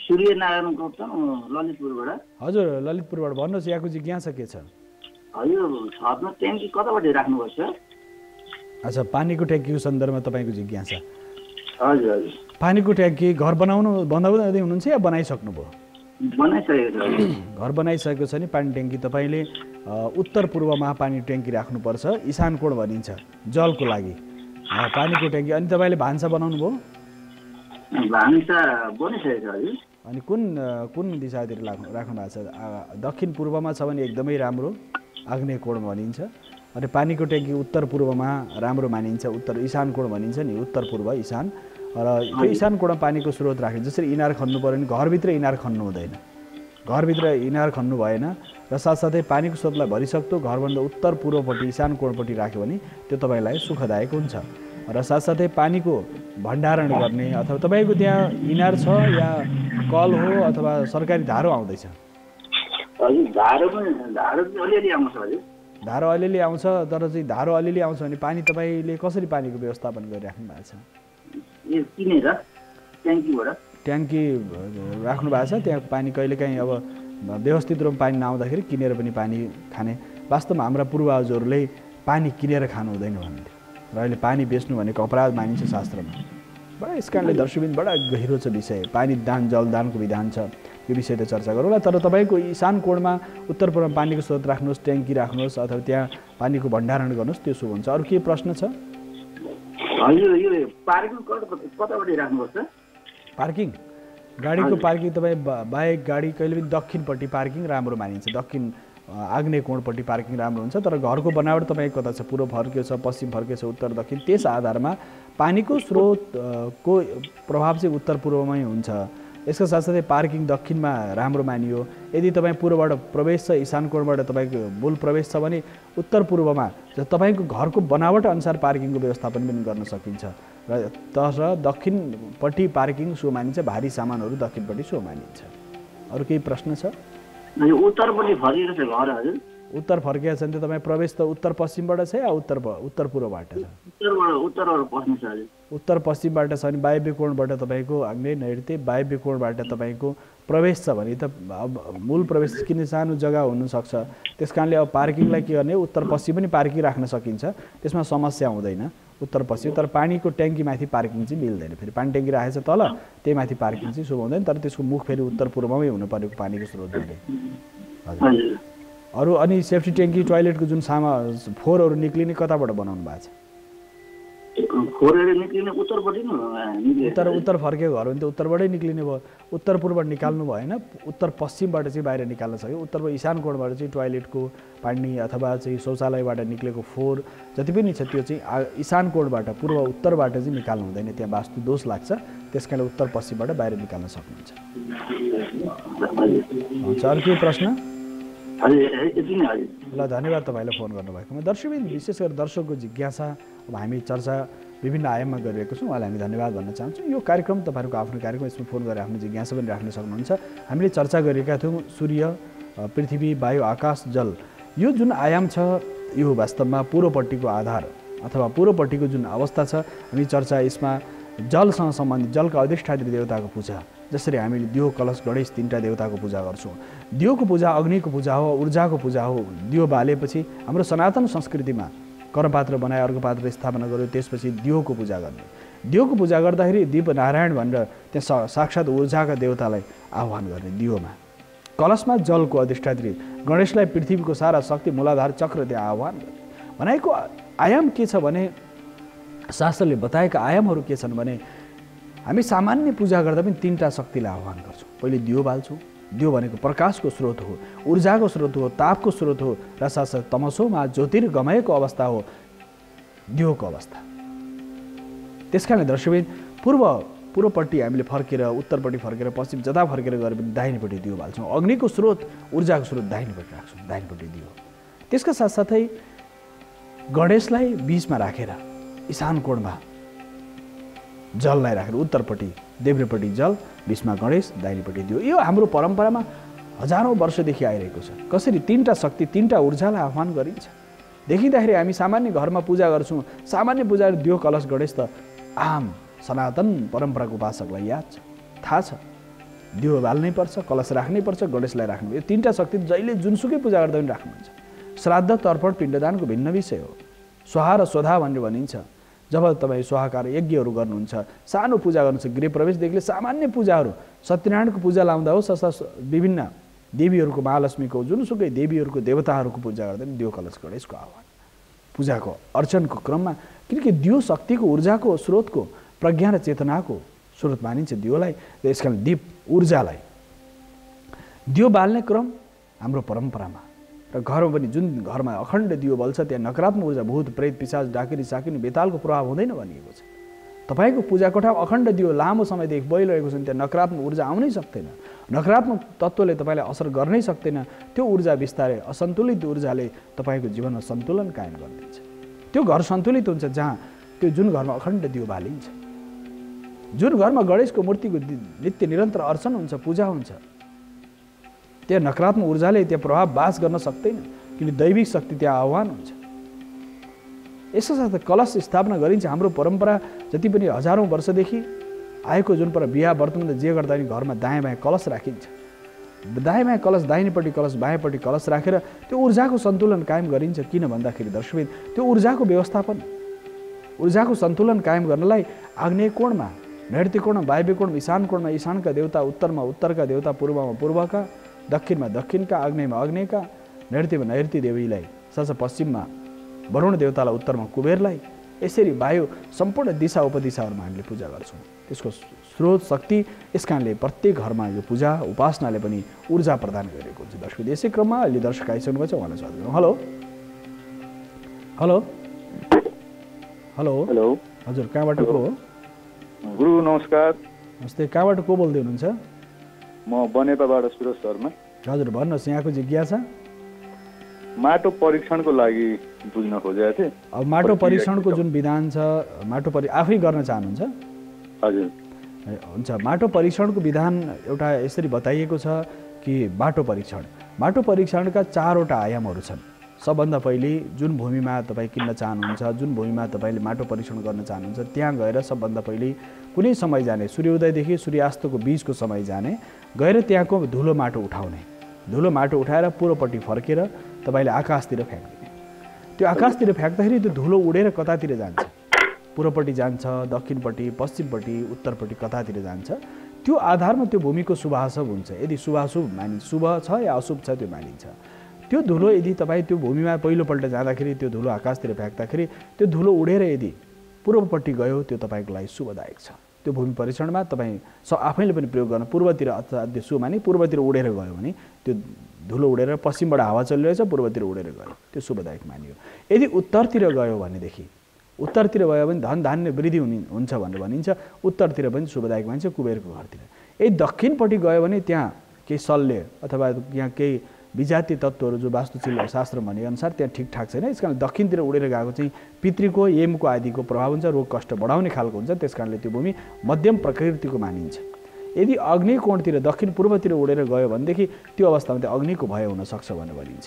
सूर्यनारायण गौतम, ललितपुरबाट। हजुर, ललितपुरबाट भन्नुहोस्, यहाँको जिज्ञासा के छ? हजुर, छतमा ट्याङ्की कतापट्टि राख्नुपर्छ? अच्छा, पानीको ट्याङ्कीको सन्दर्भमा तपाईँको जिज्ञासा। हजुर हजुर। पानीको ट्याङ्की घर बनाउँदै हुनुहुन्छ या बनाइसक्नुभयो? बनाइसकेको छ। घर बनाइसकेको छ नि पानी ट्याङ्की तपाईँले उत्तर पूर्वमा पानी ट्याङ्की राख्नुपर्छ। इशान कोण भनिन्छ जलको लागि पानीको ट्याङ्की। अनि तपाईँले भान्सा बनाउनु भयो? भान्सा बनिसकेको छ। हजुर। अनि कुन दिशातिर राख्नु भएको छ? दक्षिण पूर्वमा छ भने एकदमै राम्रो, आग्नेय कोण भनिन्छ। अनि पानीको ट्याङ्की उत्तर पूर्वमा राम्रो मानिन्छ, ईशान कोण भनिन्छ नि, उत्तर पूर्व ईशान। र त्यो ईशान कोणमा पानीको स्रोत राख्यो। जसरी इनार खन्नु पऱ्यो भने घरभित्र इनार खन्नु हुँदैन, घरभित्र इनार खन्नु भएन। र साथसाथै पानीको स्रोतलाई भरिसक्दो घरभन्दा उत्तर पूर्वपट्टि ईशान कोणपट्टि राख्यो भने त्यो तपाईँलाई सुखदायक हुन्छ। र साथसाथै पानीको भण्डारण गर्ने अथवा तपाईँको त्यहाँ इनार छ या कल हो अथवा सरकारी धारो आउँदैछ? धारो अलिअलि आउँछ। तर चाहिँ धारो अलिअलि आउँछ भने पानी तपाईँले कसरी पानीको व्यवस्थापन गरिराख्नु भएको छ? ट्याङ्की राख्नु भएको छ। त्यहाँ पानी कहिलेकाहीँ अब व्यवस्थित रूपमा पानी नआउँदाखेरि किनेर पनि पानी खाने। वास्तवमा हाम्रा पूर्वजहरूले पानी किनेर खानु हुँदैन भन्थे र अहिले पानी बेच्नु भनेको अपराध मानिन्छ शास्त्रमा। बडा यस कारणले दर्शकबिन बडा गहिरो छ विषय। पानी दान जलदानको विधान छ, यो विषय त चर्चा गरौँला। तर तपाईँको ईशान कोणमा उत्तर पूर्वमा पानीको स्रोत राख्नुहोस्, ट्याङ्की राख्नुहोस् अथवा त्यहाँ पानीको भण्डारण गर्नुहोस्, त्यो शुभ हुन्छ। अरू के प्रश्न छ? पार्किङ गाडीको पार्किङ तपाईँ बाइक गाडी कहिले पनि दक्षिणपट्टि पार्किङ राम्रो मानिन्छ। दक्षिण आग्नेय कोणपट्टि पार्किङ राम्रो हुन्छ। तर घरको बनावट तपाईँ कता छ, पूर्व फर्कियो छ, पश्चिम फर्कियो छ, उत्तर दक्षिण, त्यस आधारमा पानीको स्रोतको प्रभाव चाहिँ उत्तर पूर्वमै हुन्छ। यसका साथसाथै पार्किङ दक्षिणमा राम्रो मानियो। यदि तपाईँ पूर्वबाट प्रवेश छ, ईशान कोणबाट तपाईँको मूल प्रवेश छ भने उत्तर पूर्वमा तपाईँको घरको बनावट अनुसार पार्किङको व्यवस्थापन पनि गर्न सकिन्छ। र दक्षिणपट्टि पार्किङ सो मानिन्छ, भारी सामानहरू दक्षिणपट्टि सो मानिन्छ। अरू केही प्रश्न छ? उत्तरपट्टि फर्किएको छ घर। हजुर, उत्तर फर्किएको छ भने त तपाईँ प्रवेश त उत्तर पश्चिमबाट छ या उत्तर पूर्वबाट छ? उत्तर पश्चिमबाट छ भने वायव्य कोणबाट तपाईँको आग्नेय नैऋत्य, वायव्य कोणबाट तपाईँको प्रवेश छ भने त अब मूल प्रवेश किन सानो जग्गा हुनसक्छ। त्यस कारणले अब पार्किङलाई के गर्ने, उत्तर पश्चिम पनि पार्किङ राख्न सकिन्छ, त्यसमा समस्या हुँदैन उत्तर पश्चिम। तर पानीको ट्याङ्की माथि पार्किङ चाहिँ मिल्दैन। फेरि पानी ट्याङ्की राखेको छ तल, त्यही माथि पार्किङ चाहिँ शुभ हुँदैन। तर त्यसको मुख फेरि उत्तर पूर्वमै हुनु पऱ्यो पानीको स्रोत। हजुर। अरू अनि सेफ्टी ट्याङ्की टोयलेटको जुन फोहोरहरू निक्लिने कताबाट बनाउनु भएको छ? उत्तर फर्केको घर भने त उत्तरबाटै निक्लिने भयो। उत्तर पूर्व निकाल्नु भएन, उत्तर पश्चिमबाट चाहिँ बाहिर निकाल्न सक्यो। उत्तर ईशान कोणबाट चाहिँ टोयलेटको पानी अथवा चाहिँ शौचालयबाट निक्लेको फोहोर जति पनि छ त्यो चाहिँ ईशान कोणबाट पूर्व उत्तरबाट चाहिँ निकाल्नु हुँदैन, त्यहाँ वास्तु दोष लाग्छ। त्यस कारणले उत्तर पश्चिमबाट बाहिर निकाल्न सक्नुहुन्छ। अरू के प्रश्न? हजुर यति नै हजुर। ल धन्यवाद तपाईँले फोन गर्नुभएकोमा। दर्शकबिन विशेष गरी दर्शकको जिज्ञासा अब हामी चर्चा विभिन्न आयाममा गरिरहेको छौँ, उहाँलाई हामी धन्यवाद भन्न चाहन्छौँ। यो कार्यक्रम तपाईँहरूको आफ्नो कार्यक्रम, यसमा फोन गरेर आफ्नो जिज्ञासा पनि राख्न सक्नुहुन्छ। हामीले चर्चा गरेका थियौँ सूर्य, पृथ्वी, वायु, आकाश, जल, यो जुन आयाम छ यो वास्तवमा पूर्वपट्टिको आधार अथवा पूर्वपट्टिको जुन अवस्था छ, हामी चर्चा यसमा जलसँग सम्बन्धित जलका अधिष्ठात्री देवताको पूजा, जसरी हामीले दियो, कलश, गणेश तीनटा देवताको पूजा गर्छौँ। दियोको पूजा अग्निको पूजा हो, ऊर्जाको पूजा हो। दियो बालेपछि हाम्रो सनातन संस्कृतिमा कर्मपात्र बनाए अर्को पात्र स्थापना गर्यो, त्यसपछि दियोको पूजा गर्ने। दियोको पूजा गर्दाखेरि दीप नारायण भनेर त्यहाँ साक्षात् ऊर्जाका देवतालाई आह्वान गर्ने दियोमा। कलशमा जलको अधिष्ठात्री गणेशलाई पृथ्वीको सारा शक्ति मूलाधार चक्र त्यहाँ आह्वान गर्ने। भनेको आयाम के छ भने शास्त्रले बताएका आयामहरू के छन् भने हामी सामान्य पूजा गर्दा पनि तीनटा शक्तिलाई आह्वान गर्छौँ। पहिले दियो बाल्छौँ। दियो भनेको प्रकाशको स्रोत हो, ऊर्जाको स्रोत हो, तापको स्रोत हो र साथसाथै तमसोमा ज्योतिर्गमयको अवस्था हो दियोको अवस्था। त्यसकारणले दर्शकबिन पूर्वपट्टि हामीले फर्केर उत्तरपट्टि फर्केर पश्चिम जता फर्केर गएर पनि दाहिनेपट्टि दियो बाल्छौँ। अग्निको स्रोत ऊर्जाको स्रोत दाहिनेपट्टि राख्छौँ, दाहिनेपट्टि दियो। त्यसका साथसाथै गणेशलाई बीचमा राखेर ईशान कोणमा जललाई राखेर उत्तरपट्टि देब्रेपट्टि जल, बीचमा गणेश, दाहिनेपट्टि दियो। यो हाम्रो परम्परामा हजारौँ वर्षदेखि आइरहेको छ। कसरी तीनटा शक्ति तीनटा ऊर्जालाई आह्वान गरिन्छ। देखिँदाखेरि हामी सामान्य घरमा पूजा गर्छौँ, सामान्य पूजा दियो कलश गणेश त आम सनातन परम्पराको उपासकलाई याद छ, थाहा छ। दियो बाल्नै पर्छ, कलश राख्नै पर्छ, गणेशलाई राख्नु। यो तीनटा शक्ति जहिले जुनसुकै पूजा गर्दा पनि राख्नुहुन्छ। श्राद्ध, तर्पण, पिण्डदानको भिन्न विषय हो। स्वाहा र स्वधा भनेर भनिन्छ। जब तपाईँ स्वाहाकार यज्ञहरू गर्नुहुन्छ, सानो पूजा गर्नुहुन्छ, गृह प्रवेशदेखि सामान्य पूजाहरू, सत्यनारायणको पूजा लाउँदा हो, विभिन्न देवीहरूको, महालक्ष्मीको, जुनसुकै देवीहरूको, देवताहरूको पूजा गर्दा पनि दियो कलश गणेशको आह्वान। पूजाको अर्चनको क्रममा किनकि दियो शक्तिको ऊर्जाको स्रोतको प्रज्ञा र चेतनाको स्रोत मानिन्छ दियोलाई। यस कारण दीप ऊर्जालाई दियो बाल्ने क्रम हाम्रो परम्परामा र घरमा पनि जुन घरमा अखण्ड दियो बल्छ त्यहाँ नकारात्मक ऊर्जा, भूत प्रेत, पिशाच, डाकिनी, साकिनी, बेतालको प्रभाव हुँदैन भनिएको छ। तपाईँको पूजा कोठामा अखण्ड दियो लामो समयदेखि बलिरहेको छ भने त्यहाँ नकारात्मक ऊर्जा आउनै सक्दैन। नकारात्मक तत्त्वले तपाईँलाई असर गर्नै सक्दैन। त्यो ऊर्जा बिस्तारै असन्तुलित ऊर्जाले तपाईँको जीवनमा सन्तुलन कायम गरिदिन्छ। त्यो घर सन्तुलित हुन्छ जहाँ त्यो जुन घरमा अखण्ड दियो बालिन्छ, जुन घरमा गणेशको मूर्तिको नित्य निरन्तर अर्चन हुन्छ, पूजा हुन्छ, त्यहाँ नकारात्मक ऊर्जाले त्यहाँ प्रभाव बास गर्न सक्दैन किन दैविक शक्ति त्यहाँ आह्वान हुन्छ। यसको साथ कलश स्थापना गरिन्छ। हाम्रो परम्परा जति पनि हजारौँ वर्षदेखि आएको जुन पर बिहा व्रतमा जे गर्दा पनि घरमा दायाँ बायाँ कलश राखिन्छ। दायाँ बायाँ कलश, दाहिनेपट्टि कलश, बायाँपट्टि कलश राखेर त्यो ऊर्जाको सन्तुलन कायम गरिन्छ। किन भन्दाखेरि दर्शकबिन त्यो ऊर्जाको व्यवस्थापन, ऊर्जाको सन्तुलन कायम गर्नलाई आग्नेय कोणमा, नैऋत्य कोणमा, वायव्य कोणमा, ईशान कोणमा ईशानका देवता, उत्तरमा उत्तरका देवता, पूर्वमा पूर्वका, दक्षिणमा दक्षिणका, आग्नेयमा अग्नेयका, नैऋत्यमा नैऋत्य देवीलाई, साथ पश्चिममा वरुण देवतालाई, उत्तरमा कुबेरलाई, यसरी वायु सम्पूर्ण दिशा उपदिशाहरूमा हामीले पूजा गर्छौँ। त्यसको स्रोत शक्ति यस कारणले प्रत्येक घरमा यो पूजा उपासनाले पनि ऊर्जा प्रदान गरेको हुन्छ। दर्शक यसै क्रममा अहिले दर्शक आइसक्नु भएको छ, उहाँलाई स्वागत गरौँ। हेलो हेलो हेलो हेलो हजुर, कहाँबाट को हो? गुरु नमस्कार। नमस्ते, कहाँबाट को बोल्दै हुनुहुन्छ? म बनेपाबाट सुरज शर्मा। हजुर भन्नुहोस्, यहाँको जिज्ञासा? माटो परीक्षणको लागि बुझ्न खोजेको थिएँ। अब माटो परीक्षणको जुन विधान छ, माटो आफै गर्न चाहनुहुन्छ? हजुर हुन्छ। माटो परीक्षणको विधान एउटा यसरी बताइएको छ कि माटो परीक्षणका 4वटा आयामहरू छन्। सबभन्दा पहिले जुन भूमिमा तपाईँ किन्न चाहनुहुन्छ, जुन भूमिमा तपाईँले माटो परीक्षण गर्न चाहनुहुन्छ, त्यहाँ गएर सबभन्दा पहिले कुनै समय जाने, सूर्योदयदेखि सूर्यास्तको बीचको समय जाने, गएर त्यहाँको धुलो माटो उठाउने, धुलो माटो उठाएर पूर्वपट्टि फर्केर तपाईँले आकाशतिर फ्याँक्ने। त्यो आकाशतिर फ्याँक्दाखेरि त्यो धुलो उडेर कतातिर जान्छ? पूर्वपट्टि जान्छ, दक्षिणपट्टि, पश्चिमपट्टि, उत्तरपट्टि, कतातिर जान्छ? त्यो आधारमा त्यो भूमिको शुभाशुभ हुन्छ। यदि शुभाशुभ मानिन्छ, शुभ छ या अशुभ छ त्यो मानिन्छ। त्यो धुलो यदि तपाईँ त्यो भूमिमा पहिलोपल्ट जाँदाखेरि त्यो धुलो आकाशतिर फ्याँक्दाखेरि त्यो धुलो उडेर यदि पूर्वपट्टि गयो त्यो तपाईँको लागि शुभदायक छ। त्यो भूमि परीक्षणमा तपाईँ आफैले पनि प्रयोग गर्न, पूर्वतिर अथवा शुभ माने पूर्वतिर उडेर गयो भने त्यो धुलो उडेर पश्चिमबाट हावा चलिरहेछ पूर्वतिर उडेर गयो त्यो शुभदायक मानियो। यदि उत्तरतिर गयो भनेदेखि, उत्तरतिर गयो भने धन धान्य वृद्धि हुन्छ भनेर भनिन्छ। उत्तरतिर पनि शुभदायक मानिन्छ, कुबेरको घरतिर। यदि दक्षिणपट्टि गयो भने त्यहाँ केही शल्य अथवा यहाँ केही विजातीय तत्त्वहरू जो वास्तुशिल्प शास्त्र भनेअनुसार त्यहाँ ठिकठाक छैन। यस कारणले दक्षिणतिर उडेर गएको चाहिँ पितृको यमको आदिको प्रभाव हुन्छ, रोग कष्ट बढाउने खालको हुन्छ। त्यस कारणले त्यो भूमि मध्यम प्रकृतिको मानिन्छ। यदि अग्नि कोणतिर दक्षिण पूर्वतिर उडेर गयो भनेदेखि त्यो अवस्थामा त्यो अग्निको भय हुनसक्छ भनेर भनिन्छ।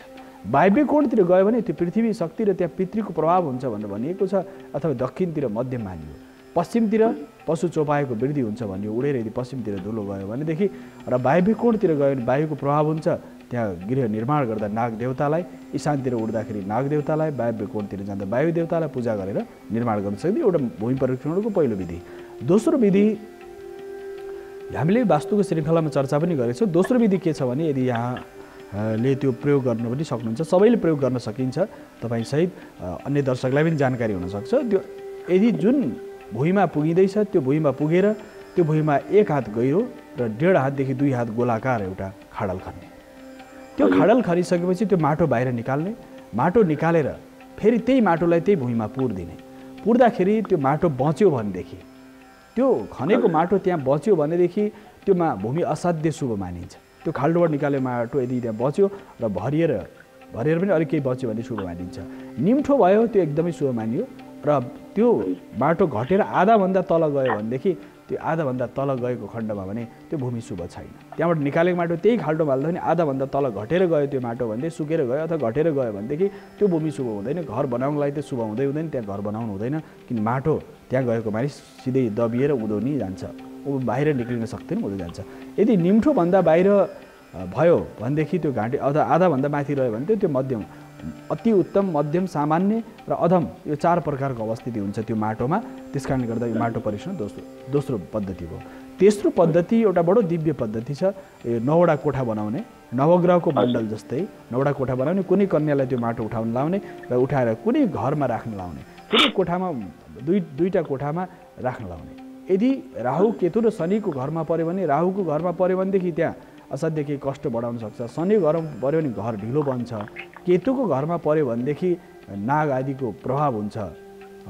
वायव्य कोणतिर गयो भने त्यो पृथ्वी शक्ति र त्यहाँ पितृको प्रभाव हुन्छ भनेर भनिएको छ, अथवा दक्षिणतिर मध्यम मानियो। पश्चिमतिर पशु चौपाएको वृद्धि हुन्छ भनियो, उडेर यदि पश्चिमतिर धुलो गयो भनेदेखि, र वायव्य कोणतिर गयो भने वायुको प्रभाव हुन्छ। त्यहाँ गृह निर्माण गर्दा नाग देवतालाई, ईशानतिर उड्दाखेरि नाग देवतालाई, वायव्य कोणतिर जाँदा वायु देवतालाई पूजा गरेर निर्माण गर्न सक्ने एउटा भूमि परीक्षणको पहिलो विधि। दोस्रो विधि हामीले वास्तुको श्रृङ्खलामा चर्चा पनि गरेको छौँ। दोस्रो विधि के छ भने यदि यहाँले त्यो प्रयोग गर्न पनि सक्नुहुन्छ, सबैले प्रयोग गर्न सकिन्छ, तपाईँ सहित अन्य दर्शकलाई पनि जानकारी हुनसक्छ। त्यो यदि जुन भुइँमा पुगिँदैछ त्यो भुइँमा पुगेर त्यो भुइँमा 1 हात गहिरो र 1.5 हातदेखि 2 हात गोलाकार एउटा खाडल खन्ने। त्यो खाडल खनिसकेपछि त्यो माटो बाहिर निकाल्ने, माटो निकालेर फेरि त्यही माटोलाई त्यही भुइँमा पुर्दिने। पुर्दाखेरि त्यो माटो बच्यो भनेदेखि, त्यो खनेको माटो त्यहाँ बच्यो भनेदेखि त्यो भूमि असाध्य शुभ मानिन्छ। त्यो खाल्डोबाट निकाले माटो यदि त्यहाँ बच्यो र भरिएर पनि अलिक केही बच्यो भने शुभ मानिन्छ। निम्ठो भयो त्यो एकदमै शुभ मानियो, र त्यो माटो घटेर आधाभन्दा तल गयो भनेदेखि त्यो आधाभन्दा तल गएको खण्डमा भने त्यो भूमि शुभ छैन। त्यहाँबाट निकालेको माटो त्यही खाल्डोमा हाल्दा पनि आधाभन्दा तल घटेर गयो त्यो माटो भन्दै सुकेर गयो अथवा घटेर गयो भनेदेखि त्यो भूमि शुभ हुँदैन। घर बनाउनको लागि त शुभ हुँदैन, त्यहाँ घर बनाउनु हुँदैन, किन माटो त्यहाँ गएको मानिस सिधै दबिएर उँधो नि जान्छ, ऊ बाहिर निक्लिन सक्दैन, उँधो जान्छ। यदि निम्ठोभन्दा बाहिर भयो भनेदेखि त्यो घाँटी अथवा आधाभन्दा माथि रह्यो भने त्यो मध्यम, अति उत्तम, मध्यम, सामान्य र अधम, यो 4 प्रकारको अवस्थिति हुन्छ त्यो माटोमा। त्यस कारणले गर्दा यो माटो परीक्षण दोस्रो पद्धति हो। तेस्रो पद्धति एउटा बडो दिव्य पद्धति छ, यो 9वटा कोठा बनाउने, नवग्रहको मण्डल जस्तै 9वटा कोठा बनाउने, कुनै कन्यालाई त्यो माटो उठाउन लाउने र उठाएर कुनै घरमा राख्न लाउने, कुनै कोठामा दुईटा कोठामा राख्न लाउने। यदि राहु केतु र शनिको घरमा पर्यो भने, राहुको घरमा पर्यो भनेदेखि त्यहाँ असाध्य केही कष्ट बढाउन सक्छ। शनि घरमा पर्यो भने घर ढिलो बन्छ। केतुको घरमा पर्यो भनेदेखि नाग आदिको प्रभाव हुन्छ,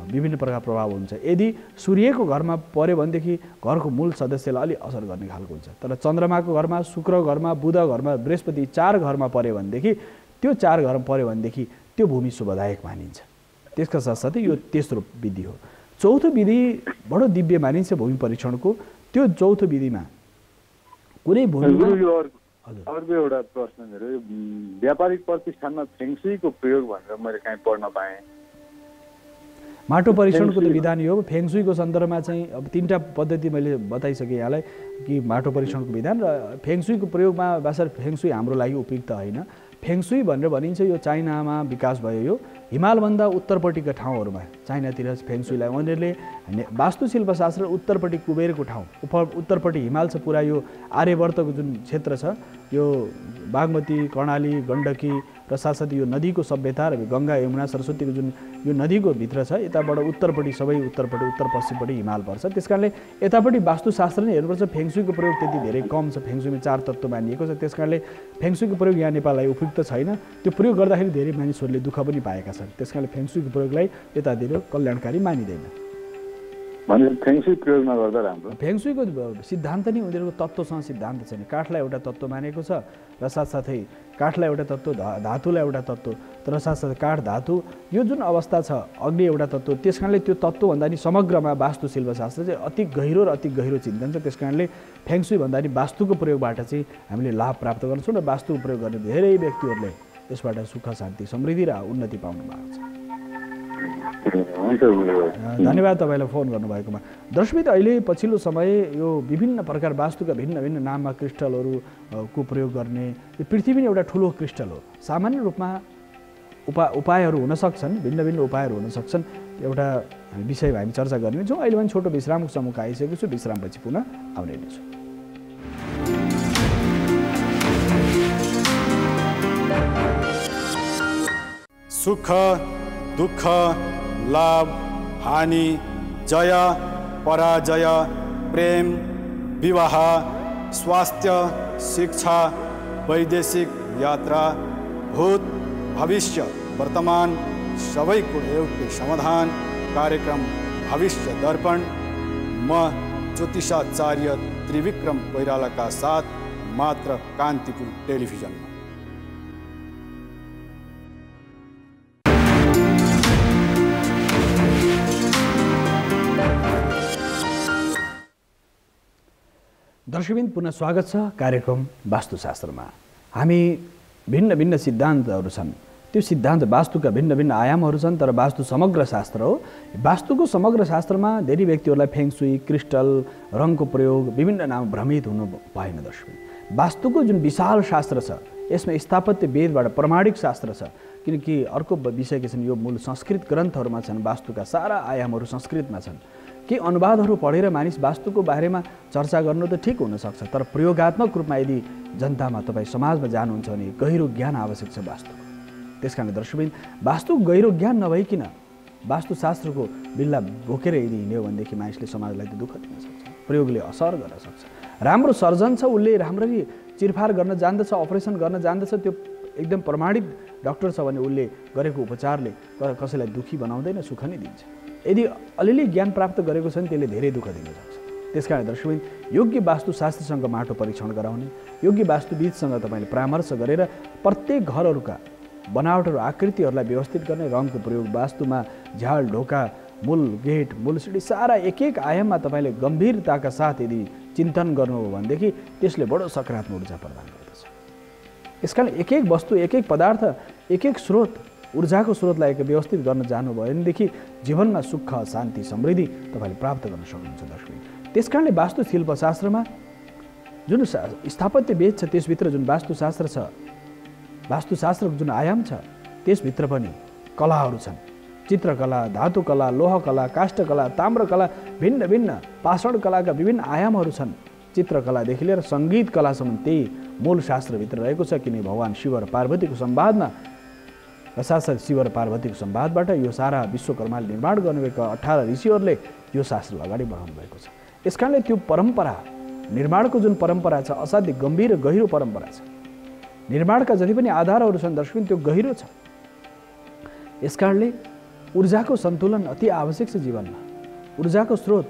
विभिन्न प्रकार प्रभाव हुन्छ। यदि सूर्यको घरमा पर्यो भनेदेखि घरको मूल सदस्यलाई अलि असर गर्ने खालको हुन्छ। तर चन्द्रमाको घरमा, शुक्रको घरमा, बुध घरमा, बृहस्पति 4 घरमा पर्यो भनेदेखि, त्यो 4 घरमा पर्यो भनेदेखि त्यो भूमि शुभदायक मानिन्छ। त्यसका साथसाथै यो तेस्रो विधि हो। चौथो विधि बडो दिव्य मानिन्छ भूमि परीक्षणको। त्यो चौथो विधिमा कुनै भूमिमा अर्को एउटा प्रश्न मेरो, व्यापारिक प्रतिष्ठानमा फेङसुईको प्रयोग भनेर मैले कहीँ पढ्न पाएँ। माटो परीक्षणको त विधान यो हो। फेङसुईको सन्दर्भमा चाहिँ अब 3टा पद्धति मैले बताइसकेँ यहाँलाई कि माटो परीक्षणको विधान र फेङसुईको प्रयोगमा वास्तव फेङसुई हाम्रो लागि उपयुक्त होइन। फेङसुई भनेर भनिन्छ यो चाइनामा विकास भयो। यो हिमालभन्दा उत्तरपट्टिका ठाउँहरूमा चाइनातिर फेङसुईलाई उनीहरूले वास्तुशिल्प शास्त्र उत्तरपट्टि कुबेरको ठाउँ, उत्तरपट्टि हिमाल छ पुरा, यो आर्यवर्तको जुन क्षेत्र छ, यो बागमती, कर्णाली, गण्डकी र साथसाथै यो नदीको सभ्यता र गङ्गा, यमुना, सरस्वतीको जुन यो नदीको भित्र छ, यताबाट उत्तरपट्टि सबै उत्तरपट्टि उत्तर पश्चिमपट्टि हिमाल पर्छ। त्यस कारणले यतापट्टि वास्तुशास्त्र नै हेर्नुपर्छ। फेङसुईको प्रयोग त्यति धेरै कम छ। फेङसुईमा 4 तत्त्व मानिएको छ। त्यस कारणले फेङसुईको प्रयोग यहाँ नेपाललाई उपयुक्त छैन। त्यो प्रयोग गर्दाखेरि धेरै मानिसहरूले दुःख पनि पाएका छन्। त्यस कारणले फेङसुईको प्रयोगलाई यतातिर कल्याणकारी मानिँदैन। फेङसुई प्रयोग नगर्दा राम्रो। फेङसुईको सिद्धान्त नै उनीहरूको तत्त्वसँग सिद्धान्त छैन। काठलाई एउटा तत्त्व मानेको छ र साथसाथै काठलाई एउटा तत्त्व, धातुलाई एउटा तत्त्व, तर साथसाथै काठ, धातु यो जुन अवस्था छ, अग्नि एउटा तत्त्व। त्यस कारणले त्यो तत्त्वभन्दा नि समग्रमा वास्तुशिल्पशास्त्र चाहिँ अति गहिरो र अति गहिरो चिन्तन छ। त्यस कारणले फेङसुई भन्दा नि वास्तुको प्रयोगबाट चाहिँ हामीले लाभ प्राप्त गर्छौँ र वास्तुको प्रयोग गर्ने धेरै व्यक्तिहरूले यसबाट सुख, शान्ति, समृद्धि र उन्नति पाउनु भएको छ। धन्यवाद तपाईँलाई फोन गर्नुभएकोमा। दर्शकबिन, अहिले पछिल्लो समय यो विभिन्न प्रकार वास्तुका भिन्न भिन्न नाममा क्रिस्टलहरूको प्रयोग गर्ने, यो पृथ्वी नै एउटा ठुलो क्रिस्टल हो। सामान्य रूपमा उपायहरू हुन सक्छन्, भिन्न भिन्न उपायहरू हुन सक्छन्। एउटा विषयमा हामी चर्चा गर्नेछौँ। अहिले पनि छोटो विश्रामको समय आइसकेको छु। विश्रामपछि पुनः आउने नै छु। सुख, दुःख, लाभ, हानि, जय, पराजय, प्रेम, विवाह, स्वास्थ्य, शिक्षा, वैदेशिक यात्रा, भूत, भविष्य, वर्तमान सबैको एउटै समाधान कार्यक्रम भविष्य दर्पण। म ज्योतिषाचार्य त्रिविक्रम कोइरालाका साथ मात्र कान्तिपुर टेलिभिजनमा। दर्शकबिन पुनः स्वागत छ कार्यक्रम वास्तुशास्त्रमा। हामी भिन्न भिन्न सिद्धान्तहरू छन्, त्यो सिद्धान्त वास्तुका भिन्न भिन्न आयामहरू छन्, तर वास्तु समग्र शास्त्र हो। वास्तुको समग्र शास्त्रमा धेरै व्यक्तिहरूलाई फेङसुई, क्रिस्टल, रङको प्रयोग विभिन्न नाम भ्रमित हुनु भएन। दर्शकबिन वास्तुको जुन विशाल शास्त्र छ यसमा स्थापत्य वेदबाट प्रमाणिक शास्त्र छ, किनकि अर्को विषय के छन्, यो मूल संस्कृत ग्रन्थहरूमा छन्। वास्तुका सारा आयामहरू संस्कृतमा छन्। के अनुवादहरू पढेर मानिस वास्तुको बारेमा चर्चा गर्नु त ठिक हुनसक्छ, तर प्रयोगात्मक रूपमा यदि जनतामा तपाईँ समाजमा जानुहुन्छ भने गहिरो ज्ञान आवश्यक छ वास्तुको। त्यसकारण दर्शकबिन वास्तु गहिरो ज्ञान नभइकन वास्तुशास्त्रको बिल्ला बोकेर यदि हिँड्यो भनेदेखि मानिसले समाजलाई त दुःख दिन सक्छ, प्रयोगले असर गर्न सक्छ। राम्रो सर्जन छ, उसले राम्ररी चिरफार गर्न जान्दछ, अपरेसन गर्न जान्दछ, त्यो एकदम प्रमाणित डाक्टर छ भने उसले गरेको उपचारले कसैलाई दुःखी बनाउँदैन, सुख नै दिन्छ। यदि अलिअलि ज्ञान प्राप्त गरेको छ भने त्यसले धेरै दुःख दिन सक्छ। त्यसकारण दर्शकबिन योग्य वास्तुशास्त्रसँग माटो परीक्षण गराउने, योग्य वास्तुविदसँग तपाईँले परामर्श गरेर प्रत्येक घरहरूका बनावटहरू, आकृतिहरूलाई व्यवस्थित गर्ने, रङको प्रयोग, वास्तुमा झ्याल, ढोका, मूल गेट, मूल सिडी सारा एक एक आयाममा तपाईँले गम्भीरताका साथ यदि चिन्तन गर्नु हो भनेदेखि त्यसले बडो सकारात्मक ऊर्जा प्रदान गर्दछ। यसकारण एक एक वस्तु, एक एक पदार्थ, एक एक स्रोत, ऊर्जाको स्रोतलाई व्यवस्थित गर्न जानुभयो भनेदेखि जीवनमा सुख, शान्ति, समृद्धि तपाईँले प्राप्त गर्न सक्नुहुन्छ। दर्शक त्यसकारणले वास्तुशिल्पशास्त्रमा जुन स्थापत्य वेद छ त्यसभित्र जुन वास्तुशास्त्र छ, वास्तुशास्त्रको जुन आयाम छ त्यसभित्र पनि कलाहरू छन्। चित्रकला, धातुकला, लोहकला, काष्ठकला, ताम्रकला, भिन्न भिन्न पाषाण कलाका विभिन्न आयामहरू छन्। चित्रकलादेखि लिएर सङ्गीत कलासम्म त्यही मूल शास्त्रभित्र रहेको छ, किनकि भगवान् शिव र पार्वतीको संवादमा र साथसाथै शिव र पार्वतीको संवादबाट यो सारा विश्वकर्माले निर्माण गर्नुभएका 18 ऋषिहरूले यो शास्त्रलाई अगाडि बढाउनु भएको छ। यसकारणले त्यो परम्परा, निर्माणको जुन परम्परा छ असाध्यै गम्भीर र गहिरो परम्परा छ। निर्माणका जति पनि आधारहरू छन् दर्शकबिन त्यो गहिरो छ। यसकारणले ऊर्जाको सन्तुलन अति आवश्यक छ जीवनमा। ऊर्जाको स्रोत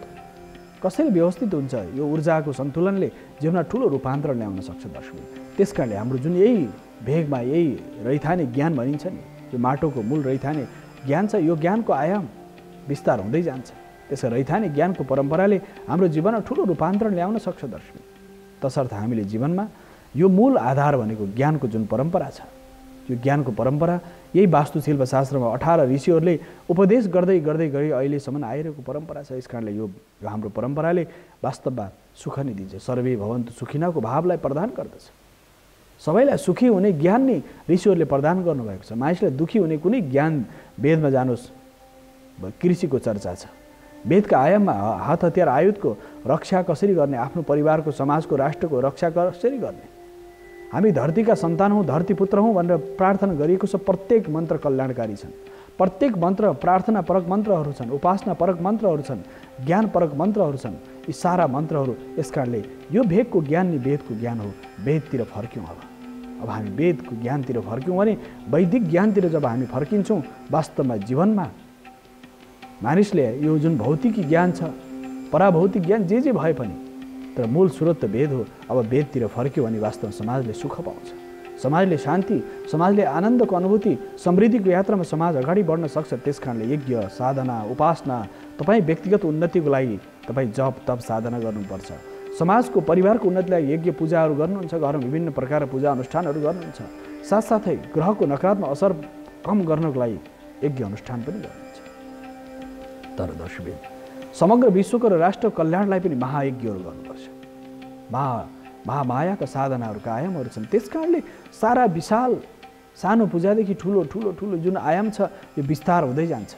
कसरी व्यवस्थित हुन्छ, यो ऊर्जाको सन्तुलनले जीवनमा ठुलो रूपान्तरण ल्याउन सक्छ दर्शकबिन। त्यसकारणले हाम्रो जुन यही भेगमा यही रैथाने ज्ञान भनिन्छ नि, यो माटोको मूल रैथाने ज्ञान छ, यो ज्ञानको आयाम विस्तार हुँदै जान्छ। त्यसै रैथाने ज्ञानको परम्पराले हाम्रो जीवनमा ठुलो रूपान्तरण ल्याउन सक्छ दर्शकबिन। तसर्थ हामीले जीवनमा यो मूल आधार भनेको ज्ञानको जुन परम्परा छ, यो ज्ञानको परम्परा यही वास्तुशिल्पशास्त्रमा 18 ऋषिहरूले उपदेश गर्दै गर्दै गरी अहिलेसम्म आइरहेको परम्परा छ। यसकारणले यो हाम्रो परम्पराले वास्तवमा सुख नै दिन्छ। सर्वे भवन्तु सुखिनाको भावलाई प्रदान गर्दछ। सबैलाई सुखी हुने ज्ञान नै ऋषिहरूले प्रदान गर्नुभएको छ। मानिसलाई दुःखी हुने कुनै ज्ञान वेदमा जानुहोस्, कृषिको चर्चा छ, वेदका आयाममा हात हतियार आयुधको रक्षा कसरी गर्ने, आफ्नो परिवारको, समाजको, राष्ट्रको रक्षा कसरी गर्ने। हामी धरतीका सन्तान हौँ, धरती पुत्र हौँ भनेर प्रार्थना गरिएको छ। प्रत्येक मन्त्र कल्याणकारी छन्, प्रत्येक मन्त्र प्रार्थना परक मन्त्रहरू छन्, उपासना परक मन्त्रहरू छन्, ज्ञान परक मन्त्रहरू छन्। यी सारा मन्त्रहरू, यसकारणले यो भेगको ज्ञान नै वेदको ज्ञान हो। वेदतिर फर्क्यौँ। अब हामी वेदको ज्ञानतिर फर्क्यौँ भने, वैदिक ज्ञानतिर जब हामी फर्किन्छौँ, वास्तवमा जीवनमा मानिसले यो जुन भौतिकी ज्ञान छ, पराभौतिक ज्ञान जे भए पनि, तर मूल स्रोत त वेद हो। अब वेदतिर फर्क्यो भने वास्तवमा समाजले सुख पाउँछ, समाजले शान्ति, समाजले आनन्दको अनुभूति, समृद्धिको यात्रामा समाज अगाडि बढ्न सक्छ। त्यसकारणले यज्ञ, साधना, उपासना, तपाईँ व्यक्तिगत उन्नतिको लागि तपाईँ जप तप साधना गर्नुपर्छ। समाजको, परिवारको उन्नतिलाई यज्ञ पूजाहरू गर्नुहुन्छ, घरमा विभिन्न प्रकारका पूजा अनुष्ठानहरू गर्नुहुन्छ। साथसाथै ग्रहको नकारात्मक असर कम गर्नको लागि यज्ञ अनुष्ठान पनि गर्नुहुन्छ। तर दर्शकबिन समग्र विश्वको र राष्ट्र कल्याणलाई पनि महायज्ञहरू गर्नुपर्छ। महामायाका साधनाहरूका आयामहरू छन्। त्यसकारणले सारा विशाल सानो पूजादेखि ठुलो ठुलो ठुलो जुन आयाम छ यो विस्तार हुँदै जान्छ।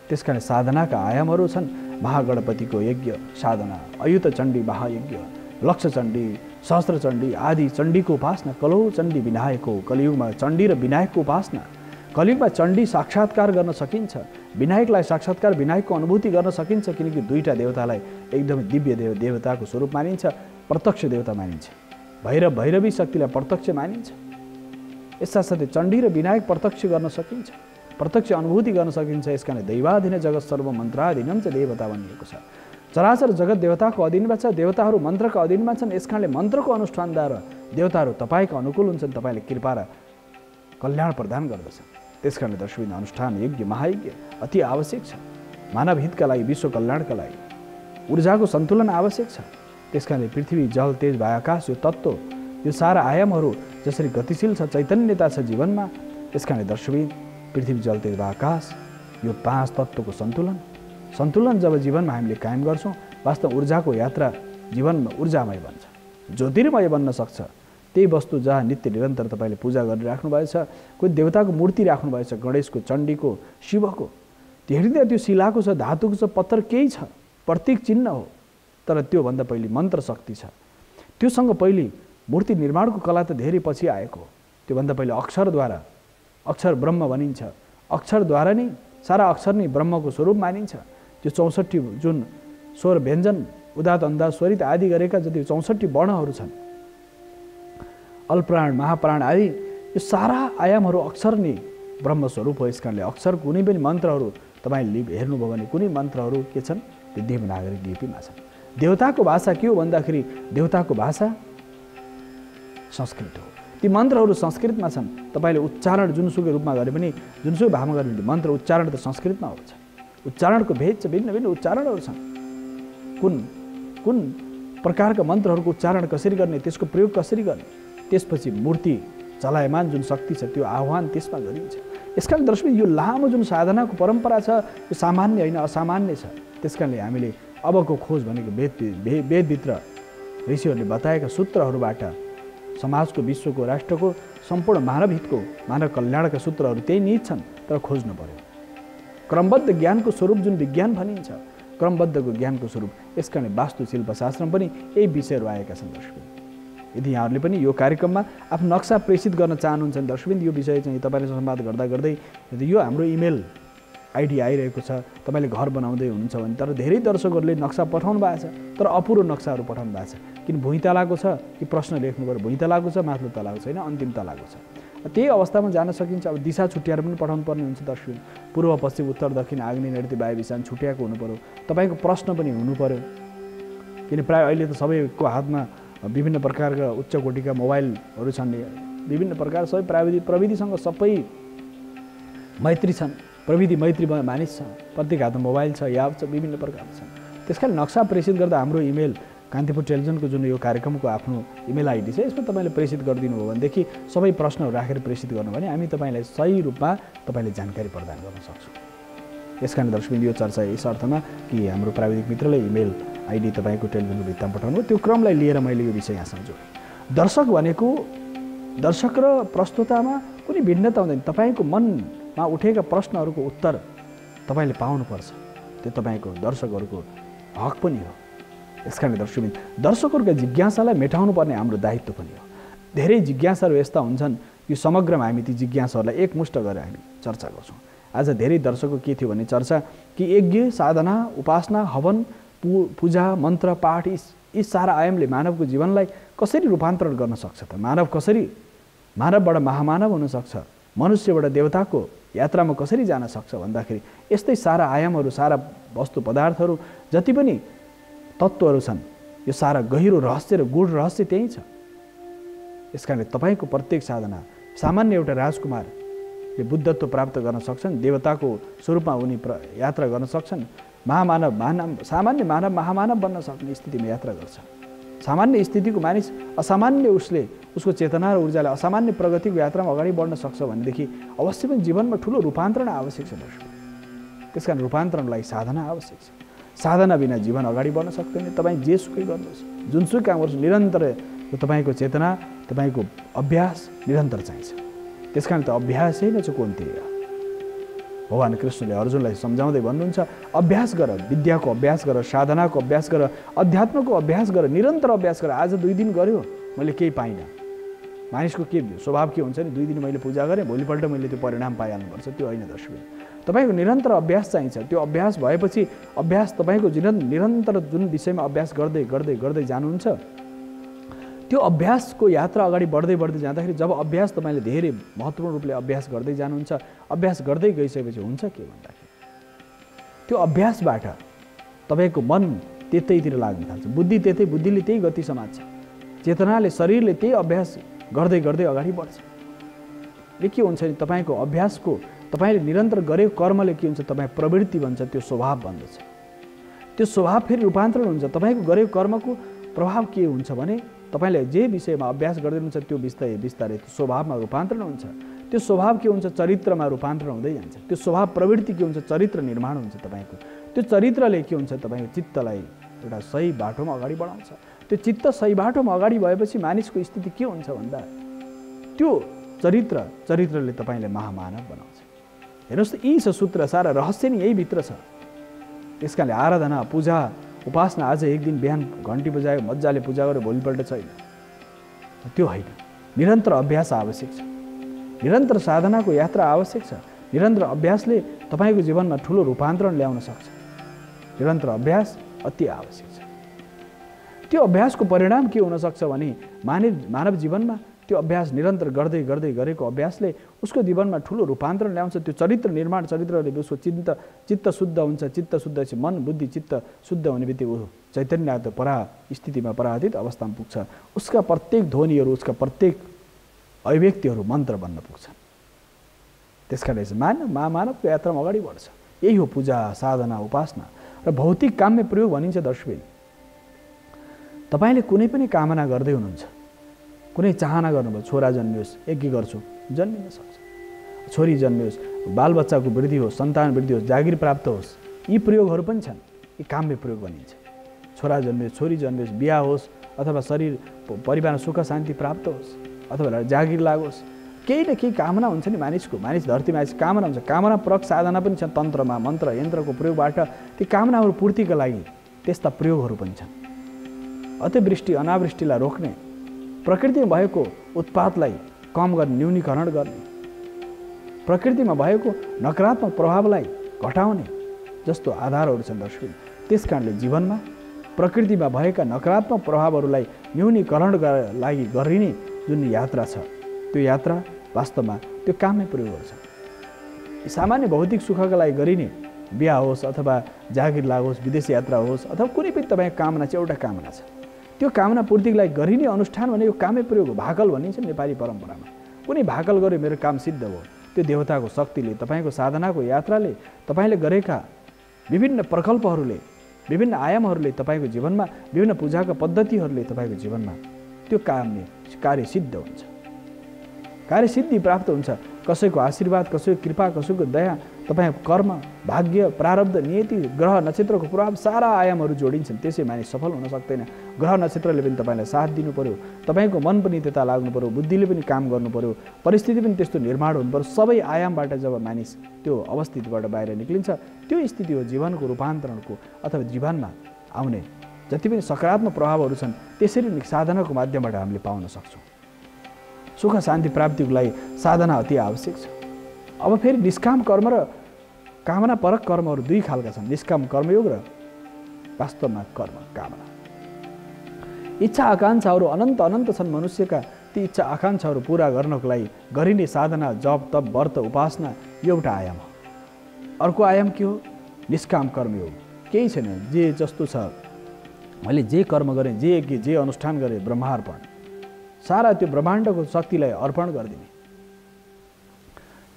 त्यसकारण साधनाका आयामहरू छन्। महागणपतिको यज्ञ साधना, अयुत चण्डी महायज्ञ, लक्ष्य चण्डी, सहस्त्र चण्डी आदि चण्डीको उपासना, कलौ चण्डी विनायकको, कलियुगमा चण्डी र विनायकको उपासना। कलियुगमा चण्डी साक्षात्कार गर्न सकिन्छ, विनायकलाई साक्षात्कार, विनायकको अनुभूति गर्न सकिन्छ, किनकि दुईटा देवतालाई एकदमै दिव्य देवताको स्वरूप मानिन्छ, प्रत्यक्ष देवता मानिन्छ। भैरव, भैरवी शक्तिलाई प्रत्यक्ष मानिन्छ। यसका साथै चण्डी र विनायक प्रत्यक्ष गर्न सकिन्छ, प्रत्यक्ष अनुभूति गर्न सकिन्छ। यसकारण दैवाधीन जगत सर्व मन्त्राधीनम च देवता भनिएको छ। चराचर जगत देवताको अधीनमा छ, देवताहरू मन्त्रको अधीनमा छन्। यसकारणले मन्त्रको अनुष्ठानद्वारा देवताहरू तपाईँको अनुकूल हुन्छन्, तपाईँले कृपा र कल्याण प्रदान गर्दछन्। त्यसकारणले दर्शकबिन अनुष्ठान, यज्ञ, महायज्ञ अति आवश्यक छ। मानव हितका लागि, विश्व कल्याणका लागि ऊर्जाको सन्तुलन आवश्यक छ। त्यसकारणले पृथ्वी जल तेज वायु आकाश यो तत्त्व यो सारा आयामहरू जसरी गतिशील छ चैतन्यता छ जीवनमा त्यसकारणले दर्शकबिन पृथ्वी जल तेज वायु आकाश यो 5 तत्त्वको सन्तुलन जब जीवनमा हामीले कायम गर्छौँ वास्तव ऊर्जाको यात्रा जीवनमा ऊर्जामय बन्छ ज्योतिर्मय बन्न सक्छ। त्यही वस्तु जहाँ नित्य निरन्तर तपाईँले पूजा गरिराख्नु भएछ कोही देवताको मूर्ति राख्नु भएछ गणेशको चण्डीको शिवको त्यो हेर्दा त्यो शिलाको छ धातुको छ पत्थर केही छ प्रतीक चिन्ह हो तर त्योभन्दा पहिले मन्त्र शक्ति छ त्योसँग पहिले मूर्ति निर्माणको कला त धेरै पछि आएको हो। त्योभन्दा पहिले अक्षरद्वारा अक्षर ब्रह्म भनिन्छ अक्षरद्वारा नै सारा अक्षर नै ब्रह्मको स्वरूप मानिन्छ। त्यो 64 जुन स्वर व्यञ्जन उदात्त अन्दाज स्वरित आदि गरेका जति 64 वर्णहरू छन् अल्प्राण महाप्राण आदि यो सारा आयामहरू अक्षर नै ब्रह्मस्वरूप हो। यसकारणले अक्षर कुनै पनि मन्त्रहरू तपाईँले हेर्नुभयो भने कुनै मन्त्रहरू के छन् त्यो देवनागरी लिपिमा छन्। देवताको भाषा के हो भन्दाखेरि देवताको भाषा संस्कृत हो। ती मन्त्रहरू संस्कृतमा छन् तपाईँले उच्चारण जुनसुकै रूपमा गरे पनि जुनसुकै भावमा गरे पनि मन्त्र उच्चारण त संस्कृतमा हुन्छ। उच्चारणको भेद छ भिन्न भिन्न उच्चारणहरू छन् कुन प्रकारका मन्त्रहरूको उच्चारण कसरी गर्ने त्यसको प्रयोग कसरी गर्ने त्यसपछि मूर्ति चलायमान जुन शक्ति छ त्यो आह्वान त्यसमा गरिन्छ। यसकारण दर्शक यो लामो जुन साधनाको परम्परा छ यो सामान्य होइन असामान्य छ। त्यसकारणले हामीले अबको खोज भनेको वेदभित्र ऋषिहरूले बताएका सूत्रहरूबाट समाजको विश्वको राष्ट्रको सम्पूर्ण मानव हितको मानव कल्याणका सूत्रहरू त्यही निहित छन् तर खोज्नु पर्यो। क्रमबद्ध ज्ञानको स्वरूप जुन विज्ञान भनिन्छ क्रमबद्धको ज्ञानको स्वरूप यसकारणले वास्तुशिल्पशास्त्रमा पनि यही विषयहरू आएका छन्। दर्शकबिन यदि यहाँहरूले पनि यो कार्यक्रममा आफ्नो नक्सा प्रेषित गर्न चाहनुहुन्छ भने दर्शकबिन यो विषय चाहिँ तपाईँले संवाद गर्दा गर्दै यदि यो हाम्रो इमेल आइडी आइरहेको छ तपाईँले घर बनाउँदै हुनुहुन्छ भने तर धेरै दर्शकहरूले नक्सा पठाउनु भएको छ तर अपुरो नक्साहरू पठाउनु भएको छ किन भुइँ तलाको छ कि प्रश्न लेख्नु पर्यो भुइँ तलाको छ माथिल्लो तलाको छैन अन्तिम तलाको छ त्यही अवस्थामा जान सकिन्छ। अब दिशा छुट्याएर पनि पठाउनु पर्ने हुन्छ दर्शक पूर्व पश्चिम उत्तर दक्षिण आग्नेय नैऋत्य वायु ईशान छुट्याएको हुनु पर्यो तपाईँको प्रश्न पनि हुनु पर्यो किन प्रायः अहिले त सबैको हातमा विभिन्न प्रकारका उच्च कोटिका मोबाइलहरू छन् विभिन्न प्रकार सबै प्रविधिसँग सबै मैत्री छन् प्रविधि मैत्री मानिस छ प्रत्येक हातमा मोबाइल छ याप छ विभिन्न प्रकारका छन्। त्यसकारण नक्सा प्रेषित गर्दा हाम्रो इमेल कान्तिपुर टेलिभिजनको जुन यो कार्यक्रमको आफ्नो इमेल आइडी छ यसमा तपाईँले प्रेषित गरिदिनु हो भनेदेखि सबै प्रश्नहरू राखेर प्रेषित गर्नु भने हामी तपाईँलाई सही रूपमा तपाईँले जानकारी प्रदान गर्न सक्छौँ। यसकारण दर्शकबिन यो चर्चा यस अर्थमा कि हाम्रो प्राविधिक मित्रले इमेल आइडी तपाईँको टेलिभिजनको भित्तामा पठाउनु त्यो क्रमलाई लिएर मैले यो विषय यहाँसँग जोडेँ। दर्शक भनेको दर्शक र प्रस्तुतामा कुनै भिन्नता हुँदैन। तपाईँको मनमा उठेका प्रश्नहरूको उत्तर तपाईँले पाउनुपर्छ त्यो तपाईँको दर्शकहरूको हक पनि हो। यसकारणले दर्शकबिन दर्शकहरूका जिज्ञासालाई मेटाउनु पर्ने हाम्रो दायित्व पनि हो। धेरै जिज्ञासाहरू यस्ता हुन्छन् यो समग्रमा हामी ती जिज्ञासाहरूलाई एकमुष्ट गरेर हामी चर्चा गर्छौँ। आज धेरै दर्शकको के थियो भने चर्चा कि यज्ञ साधना उपासना हवन पूजा मन्त्र पाठ यी सारा आयामले मानवको जीवनलाई कसरी रूपान्तरण गर्न सक्छ त मानव कसरी मानवबाट महामानव हुन सक्छ मनुष्यबाट देवताको यात्रामा कसरी जान सक्छ भन्दाखेरि यस्तै सारा आयामहरू सारा वस्तु पदार्थहरू जति पनि तत्त्वहरू छन् यो सारा गहिरो रहस्य र गूढ रहस्य त्यही छ। यसकारणले तपाईँको प्रत्येक साधना सामान्य एउटा राजकुमारले बुद्धत्व प्राप्त गर्न सक्छन् देवताको स्वरूपमा उनी यात्रा गर्न सक्छन् सामान्य मानव महामानव बन्न सक्ने स्थितिमा यात्रा गर्छ। सामान्य स्थितिको मानिस असामान्य उसको चेतना र ऊर्जाले असामान्य प्रगतिको यात्रामा अगाडि बढ्न सक्छ भनेदेखि अवश्य पनि जीवनमा ठुलो रूपान्तरण आवश्यक छ दर्शक। त्यसकारण रूपान्तरणलाई साधना आवश्यक छ। साधना बिना जीवन अगाडि बढ्न सक्दैन। तपाईँ जेसुकै गर्नुहोस् जुनसुकै काम गर्नुहोस् निरन्तर तपाईँको चेतना तपाईँको अभ्यास निरन्तर चाहिन्छ। त्यसकारण त अभ्यासै नै चाहिँ कुन्ती हो। भगवान् कृष्णले अर्जुनलाई सम्झाउँदै भन्नुहुन्छ अभ्यास गर विद्याको अभ्यास गर साधनाको अभ्यास गर अध्यात्मको अभ्यास गर निरन्तर अभ्यास गर। आज 2 दिन गर्यो मैले केही पाइनँ मानिसको के स्वभाव के हुन्छ नि 2 दिन मैले पूजा गरेँ भोलिपल्ट मैले त्यो परिणाम पाइहाल्नुपर्छ त्यो होइन दर्शक। तपाईँको निरन्तर अभ्यास चाहिन्छ। त्यो अभ्यास भएपछि अभ्यास तपाईँको निरन्तर जुन विषयमा अभ्यास गर्दै गर्दै गर्दै जानुहुन्छ त्यो अभ्यासको यात्रा अगाडि बढ्दै बढ्दै जाँदाखेरि जब अभ्यास तपाईँले धेरै महत्त्वपूर्ण रूपले अभ्यास गर्दै जानुहुन्छ अभ्यास गर्दै गइसकेपछि हुन्छ के भन्दाखेरि त्यो अभ्यासबाट तपाईँको मन त्यतैतिर लाग्न थाल्छ बुद्धि त्यतै बुद्धिले त्यही गति समात्छ चेतनाले शरीरले त्यही अभ्यास गर्दै गर्दै अगाडि बढ्छ। के हुन्छ नि तपाईँको अभ्यासको तपाईँले निरन्तर गरेको कर्मले के हुन्छ तपाईँ प्रवृत्ति भन्छ त्यो स्वभाव बन्दछ। त्यो स्वभाव फेरि रूपान्तरण हुन्छ। तपाईँको गरेको कर्मको प्रभाव के हुन्छ भने तपाईले जे विषयमा अभ्यास गर्दै हुनुहुन्छ त्यो बिस्तारै बिस्तारै स्वभावमा रूपान्तरण हुन्छ। त्यो स्वभाव के हुन्छ चरित्रमा रूपान्तरण हुँदै जान्छ। त्यो स्वभाव प्रवृत्ति के हुन्छ चरित्र निर्माण हुन्छ तपाईको। त्यो चरित्रले के हुन्छ तपाईको चित्तलाई एउटा सही बाटोमा अगाडि बढाउँछ। त्यो चित्त सही बाटोमा अगाडि भएपछि मानिसको स्थिति के हुन्छ भन्दा त्यो चरित्रले तपाईले महामानव बनाउँछ। हेर्नुस् यी छ सूत्र, सारा रहस्य नि यही भित्र छ। त्यसकारणले आराधना पूजा उपासना आज एक दिन बिहान घन्टी बजायो मजाले पूजा गरेर भोलिपल्ट छैन, त्यो होइन। निरन्तर अभ्यास आवश्यक छ, निरन्तर साधनाको यात्रा आवश्यक छ। निरन्तर अभ्यासले तपाईको जीवनमा ठुलो रूपान्तरण ल्याउन सक्छ। निरन्तर अभ्यास अति आवश्यक छ। त्यो अभ्यासको परिणाम के हुन सक्छ भने मानव जीवनमा त्यो अभ्यास निरन्तर गर्दै गर्दै गरेको अभ्यासले उसको जीवनमा ठुलो रूपान्तरण ल्याउँछ। त्यो चरित्र निर्माण, चरित्रले उसको चित्त शुद्ध हुन्छ। चित्त शुद्ध चाहिँ मन बुद्धि चित्त शुद्ध हुने बित्तिकै ऊ चैतन्य स्थितिमा पराधित अवस्थामा पुग्छ। उसका प्रत्येक ध्वनिहरू, उसका प्रत्येक अभिव्यक्तिहरू मन्त्र बन्न पुग्छन्। त्यसकारणले चाहिँ मानवको यात्रामा अगाडि बढ्छ। यही हो पूजा साधना उपासना र भौतिक काममा प्रयोग भनिन्छ। दर्शक तपाईले कुनै पनि कामना गर्दै हुनुहुन्छ, कुनै चाहना गर्नुभयो, छोरा जन्मियोस्, यज्ञ गर्छु, जन्मिन सक्छ। छोरी जन्मियोस्, बालबच्चाको वृद्धि होस्, सन्तान वृद्धि होस्, जागिर प्राप्त होस्, यी प्रयोगहरू पनि छन्। यी कामले प्रयोग भनिन्छ। छोरा जन्मियोस्, छोरी जन्मियोस्, बिहा होस्, अथवा शरीर परिवारमा सुख शान्ति प्राप्त होस्, अथवा जागिर लागोस्, केही न केही कामना हुन्छ नि मानिसको। मानिस धरतीमा आएपछि कामना हुन्छ। कामना परक साधना पनि छन्। तन्त्रमा मन्त्र यन्त्रको प्रयोगबाट ती कामनाहरू पूर्तिका लागि त्यस्ता प्रयोगहरू पनि छन्। अतिवृष्टि अनावृष्टिलाई रोक्ने, प्रकृतिमा भएको उत्पातलाई कम गर्ने, न्यूनीकरण गर्ने, प्रकृतिमा भएको नकारात्मक प्रभावलाई घटाउने जस्तो आधारहरू छन्। दर्शक त्यसकारणले जीवनमा प्रकृतिमा भएका नकारात्मक प्रभावहरूलाई न्यूनीकरण लागि गरिने जुन यात्रा छ, त्यो यात्रा वास्तवमा त्यो काममै प्रयोग गर्छ। सामान्य भौतिक सुखका लागि गरिने बिहा होस् अथवा जागिर लागोस्, विदेश यात्रा होस्, अथवा कुनै पनि तपाईँको कामना चाहिँ एउटा कामना छ। त्यो कामना पूर्तिको लागि गरिने अनुष्ठान भने यो कामै प्रयोग हो। भाकल भनिन्छ नेपाली परम्परामा। कुनै भाकल गरे मेरो काम सिद्ध भयो, त्यो देवताको शक्तिले, तपाईँको साधनाको यात्राले, तपाईँले गरेका विभिन्न प्रकल्पहरूले, विभिन्न आयामहरूले तपाईँको जीवनमा, विभिन्न पूजाका पद्धतिहरूले तपाईँको जीवनमा त्यो कार्य सिद्ध हुन्छ। कार्यसिद्धि प्राप्त हुन्छ। कसैको आशीर्वाद, कसैको कृपा, कसैको दया, तपाईँको कर्म, भाग्य, प्रारब्ध, नियति, ग्रह नक्षत्रको प्रभाव, सारा आयामहरू जोडिन्छन्। त्यसै मानिस सफल हुन सक्दैन। ग्रह नक्षत्रले पनि तपाईँलाई साथ दिनु पर्यो, तपाईँको मन पनि त्यता लाग्नु पर्यो, बुद्धिले पनि काम गर्नु पर्यो, परिस्थिति पनि त्यस्तो निर्माण हुनु पर्यो। सबै आयामबाट जब मानिस त्यो अवस्थितिबाट बाहिर निक्लिन्छ, त्यो स्थिति हो जीवनको रूपान्तरणको अथवा जीवनमा आउने जति पनि सकारात्मक प्रभावहरू छन् त्यसरी नै साधनाको माध्यमबाट हामीले पाउन सक्छौँ। सुख शान्ति प्राप्तिको लागि साधना अति आवश्यक छ। अब फेरि निष्काम कर्म र कामना परक कर्महरू दुई खालका छन्। निष्काम कर्मयोग र वास्तवमा कर्म कामना। इच्छा आकाङ्क्षाहरू अनन्त अनन्त छन् मनुष्यका। ती इच्छा आकाङ्क्षाहरू पुरा गर्नको लागि गरिने साधना, जप तप व्रत उपासना यो एउटा आयाम हो। अर्को आयाम के हो? निष्काम कर्मयोग। केही छैन, जे जस्तो छ मैले जे कर्म गरेँ, जे यज्ञ, जे अनुष्ठान गरेँ, ब्रह्मार्पण, सारा त्यो ब्रह्माण्डको शक्तिलाई अर्पण गरिदिने।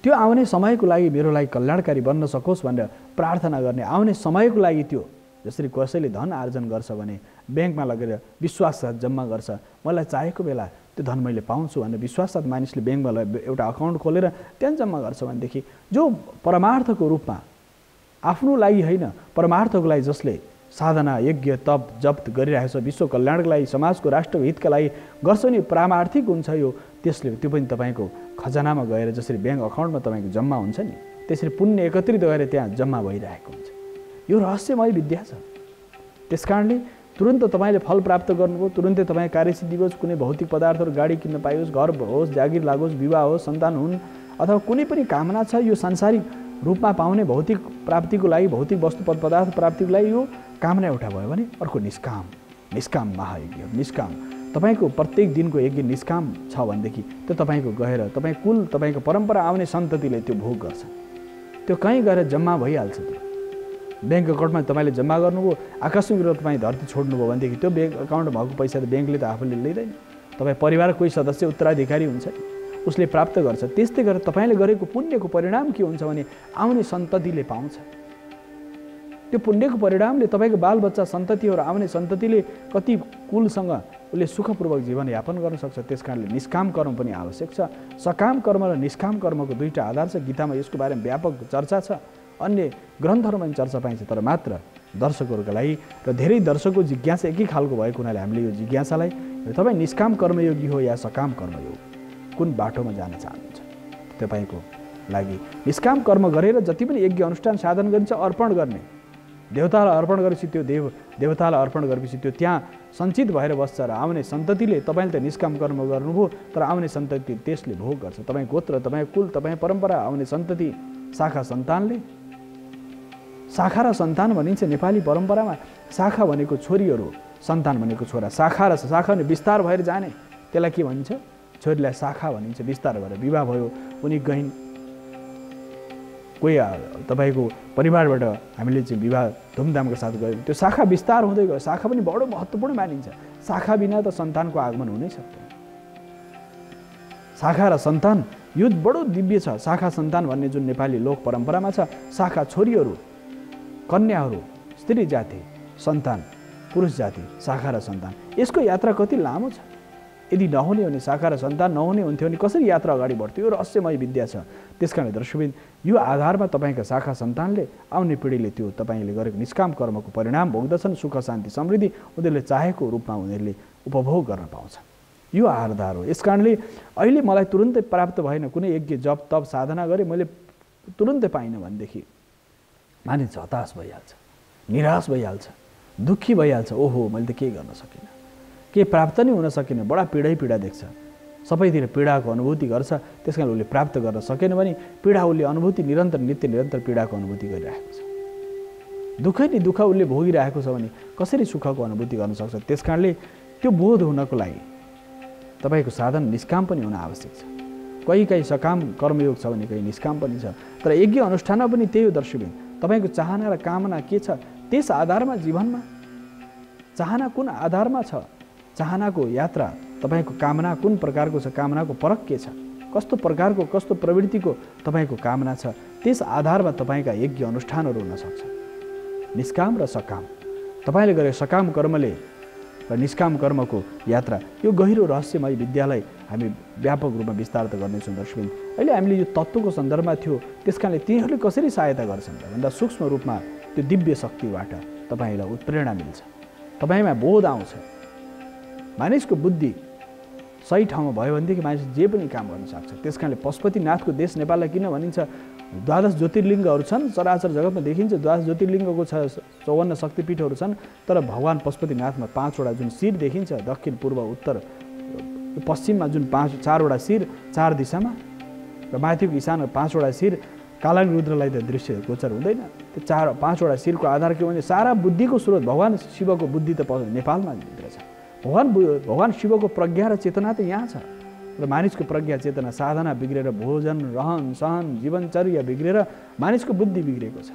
त्यो आउने समयको लागि मेरो लागि कल्याणकारी बन्न सकोस् भनेर प्रार्थना गर्ने। आउने समयको लागि त्यो जसरी कसैले धन आर्जन गर्छ भने ब्याङ्कमा लगेर विश्वाससाथ जम्मा गर्छ, मलाई चाहेको बेला त्यो धन मैले पाउँछु भनेर विश्वाससाथ मानिसले ब्याङ्कमा एउटा अकाउन्ट खोलेर त्यहाँ जम्मा गर्छ भनेदेखि जो परमार्थको रूपमा आफ्नो लागि होइन, परमार्थको लागि जसले साधना यज्ञ तप जप गरिरहेको छ, विश्व कल्याणको लागि, समाजको राष्ट्रको हितका लागि गर्छ नि, पारमार्थिक हुन्छ यो। त्यसले त्यो पनि तपाईँको खजानामा गएर जसरी ब्याङ्क अकाउन्टमा तपाईँको जम्मा हुन्छ नि, त्यसरी पुण्य एकत्रित गरेर त्यहाँ जम्मा भइरहेको हुन्छ। यो रहस्यमय विद्या छ। त्यसकारणले तुरन्त तपाईँले फल प्राप्त गर्नुभयो, तुरन्तै तपाईँ कार्यसिद्धि होस्, कुनै भौतिक पदार्थहरू गाडी किन्न पाइयोस्, घर होस्, जागिर लागोस्, विवाह होस्, सन्तान हुन्, अथवा कुनै पनि कामना छ यो सांसारिक रूपमा पाउने भौतिक प्राप्तिको लागि, भौतिक वस्तु पदार्थ प्राप्तिको लागि यो कामना एउटा भयो भने अर्को निष्काम महायज्ञ। निष्काम तपाईँको प्रत्येक दिनको यज्ञ निष्काम छ भनेदेखि त्यो तपाईँको गएर तपाईँ कुल तपाईँको परम्परा आउने सन्ततिले त्यो भोग गर्छ। त्यो कहीँ गएर जम्मा भइहाल्छ। त्यो ब्याङ्क अकाउन्टमा तपाईँले जम्मा गर्नुभयो, आकस्मिक रूपमा तपाईँ धरती छोड्नुभयो भनेदेखि त्यो ब्याङ्क अकाउन्टमा भएको पैसा त ब्याङ्कले त आफूले लिँदैन। तपाईँ परिवार कोही सदस्य उत्तराधिकारी हुन्छ, उसले प्राप्त गर्छ। त्यस्तै गरेर तपाईँले गरेको पुण्यको परिणाम के हुन्छ भने आउने सन्ततिले पाउँछ। त्यो पुण्यको परिणामले तपाईँको बालबच्चा सन्ततिहरू आउने सन्ततिले कति कुलसँग उसले सुखपूर्वक जीवनयापन गर्न सक्छ। त्यस कारणले निष्काम कर्म पनि आवश्यक छ। सकाम कर्म र निष्काम कर्मको दुईटा आधार छ। गीतामा यसको बारेमा व्यापक चर्चा छ, अन्य ग्रन्थहरूमा पनि चर्चा पाइन्छ। तर मात्र दर्शकहरूका लागि र धेरै दर्शकको जिज्ञासा एकै खालको भएको हुनाले हामीले यो जिज्ञासालाई तपाईँ निष्काम कर्मयोगी हो या सकाम कर्मयोग कुन बाटोमा जान चाहनुहुन्छ, तपाईँको लागि निष्काम कर्म गरेर जति पनि यज्ञ अनुष्ठान साधन गरिन्छ अर्पण गर्ने, देवतालाई अर्पण गरेपछि त्यो देवतालाई अर्पण गरेपछि त्यो त्यहाँ सञ्चित भएर बस्छ र आउने सन्ततिले तपाईँले त निष्काम कर्म गर्नुभयो तर आउने सन्तति त्यसले भोग गर्छ। तपाईँ गोत्र, तपाईँ कुल, तपाईँ परम्परा, आउने सन्तति, शाखा सन्तानले। शाखा र सन्तान भनिन्छ नेपाली परम्परामा। शाखा भनेको छोरीहरू, सन्तान भनेको छोरा। शाखा र शाखा भने विस्तार भएर जाने, त्यसलाई के भनिन्छ? छोरीलाई शाखा भनिन्छ। विस्तार भएर विवाह भयो, उनी गइन्, कोही तपाईँको परिवारबाट हामीले चाहिँ विवाह धुमधामको साथ गऱ्यौँ, त्यो शाखा विस्तार हुँदै गयो। शाखा पनि बडो महत्त्वपूर्ण मानिन्छ। शाखा बिना त सन्तानको आगमन हुनै सक्दैन। शाखा र सन्तान यो बडो दिव्य छ। शाखा सन्तान भन्ने जुन नेपाली लोक परम्परामा छ, शाखा छोरीहरू, कन्याहरू, स्त्री जाति, सन्तान पुरुष जाति, शाखा र सन्तान। यसको यात्रा कति लामो छ। यदि नहुने हो भने, शाखा र सन्तान नहुने हुन्थ्यो भने कसरी यात्रा अगाडि बढ्थ्यो? यो रहस्यमय विद्या छ। त्यसकारण दर्शकबिन यो आधारमा तपाईँका शाखा सन्तानले, आउने पिँढीले त्यो तपाईँले गरेको निष्काम कर्मको परिणाम भोग्दछन्। सुख शान्ति समृद्धि उनीहरूले चाहेको रूपमा उनीहरूले उपभोग गर्न पाउँछ। यो आधार हो। यस कारणले अहिले मलाई तुरुन्तै प्राप्त भएन, कुनै यज्ञ जप तप साधना गरेँ मैले तुरुन्तै पाइनँ भनेदेखि मानिस हताश भइहाल्छ, निराश भइहाल्छ, दुःखी भइहाल्छ। ओहो मैले त केही गर्न सकिनँ, के प्राप्त नै हुन सकेन, बडा पीडा देख्छ, सबैतिर पीडाको अनुभूति गर्छ। त्यस कारण उसले प्राप्त गर्न सकेन भने पीडा उसले अनुभूति नित्य निरन्तर पीडाको अनुभूति गरिरहेको छ। दुःखै नि दुःख उसले भोगिरहेको छ भने कसरी सुखको अनुभूति गर्न सक्छ? त्यस कारणले त्यो बोध हुनको लागि तपाईँको साधन निष्काम पनि हुन आवश्यक छ। कहीँ सकाम कर्मयोग छ भने कहीँ निष्काम पनि छ। तर यज्ञ अनुष्ठानमा पनि त्यही हो दर्शकबिन। तपाईँको चाहना र कामना के छ त्यस आधारमा जीवनमा, चाहना कुन आधारमा छ, चाहनाको यात्रा, तपाईँको कामना कुन प्रकारको छ, कामनाको परख के छ, कस्तो प्रकारको कस्तो प्रवृत्तिको तपाईँको कामना छ, त्यस आधारमा तपाईँका यज्ञ अनुष्ठानहरू हुन सक्छ। निष्काम र सकाम, तपाईँले गरे सकाम कर्मले र निष्काम कर्मको यात्रा, यो गहिरो रहस्यमय विद्यालाई हामी व्यापक रूपमा विस्तार त गर्नेछौँ दर्शकबिन। अहिले हामीले यो तत्त्वको सन्दर्भमा थियो, त्यस कारणले तिनीहरूले कसरी सहायता गर्छन् भन्दा सूक्ष्म रूपमा त्यो दिव्य शक्तिबाट तपाईँलाई उत्प्रेरणा मिल्छ, तपाईँमा बोध आउँछ। मानिसको बुद्धि सही ठाउँमा भयो भनेदेखि मानिस जे पनि काम गर्न सक्छ। त्यस कारणले पशुपतिनाथको देश नेपाललाई किन भनिन्छ? 12 ज्योतिर्लिङ्गहरू छन्, चराचर जगतमा देखिन्छ। 12 ज्योतिर्लिङ्गको 54 शक्तिपीठहरू छन्, तर भगवान् पशुपतिनाथमा 5वटा जुन शिर देखिन्छ, दक्षिण पूर्व उत्तर पश्चिममा जुन 4वटा शिर 4 दिशामा, र माथिको ईशानमा 5वटा शिर। कालाङ रुद्रलाई त दृश्य गोचर हुँदैन। त्यो 5वटा शिरको आधार के भने सारा बुद्धिको स्रोत भगवान् शिवको बुद्धि त नेपालमा भित्र छ। भगवान् शिवको प्रज्ञा र चेतना त यहाँ छ, र मानिसको प्रज्ञा चेतना साधना बिग्रेर भोजन रहन सहन जीवनचर्या बिग्रेर मानिसको बुद्धि बिग्रेको छ।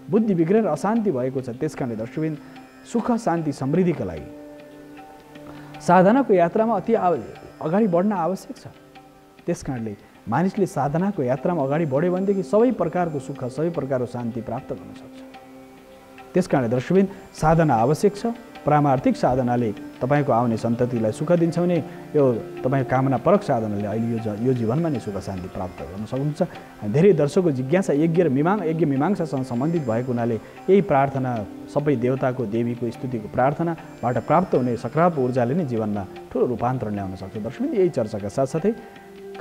बुद्धि बिग्रेर अशान्ति भएको छ। त्यस कारणले दर्शकबिन सुख शान्ति समृद्धिका लागि साधनाको यात्रामा अति अगाडि बढ्न आवश्यक छ। त्यस कारणले मानिसले साधनाको यात्रामा अगाडि बढ्यो भनेदेखि सबै प्रकारको सुख, सबै प्रकारको शान्ति प्राप्त गर्न सक्छ। त्यस कारणले दर्शकबिन साधना आवश्यक छ। पारमार्थिक साधनाले तपाईँको आउने सन्ततिलाई सुख दिन्छ भने यो तपाईँ कामना परक साधनाले अहिले यो जीवनमा नै सुख शान्ति प्राप्त गर्न सक्नुहुन्छ। धेरै दर्शकको जिज्ञासा यज्ञ मीमांसासँग सम्बन्धित भएको हुनाले यही प्रार्थना, सबै देवताको देवीको स्तुतिको प्रार्थनाबाट प्राप्त हुने सकारात्मक ऊर्जाले नै जीवनमा ठुलो रूपान्तरण ल्याउन सक्छ। दर्शकबिन यही चर्चाका साथसाथै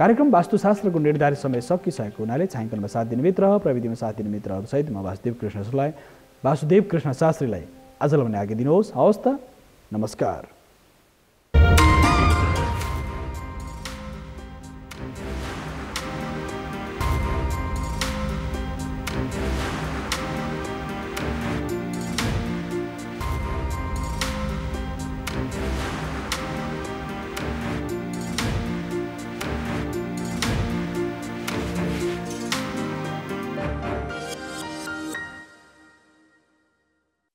कार्यक्रम वास्तुशास्त्रको निर्धारित समय सकिसकेको हुनाले छायाङ्कनमा साथ दिने मित्र, प्रविधिमा साथ दिने मित्रहरूसहित म वासुदेव कृष्ण शास्त्रीलाई आजलाई भने आज्ञा दिनुहोस्। हवस् त, नमस्कार।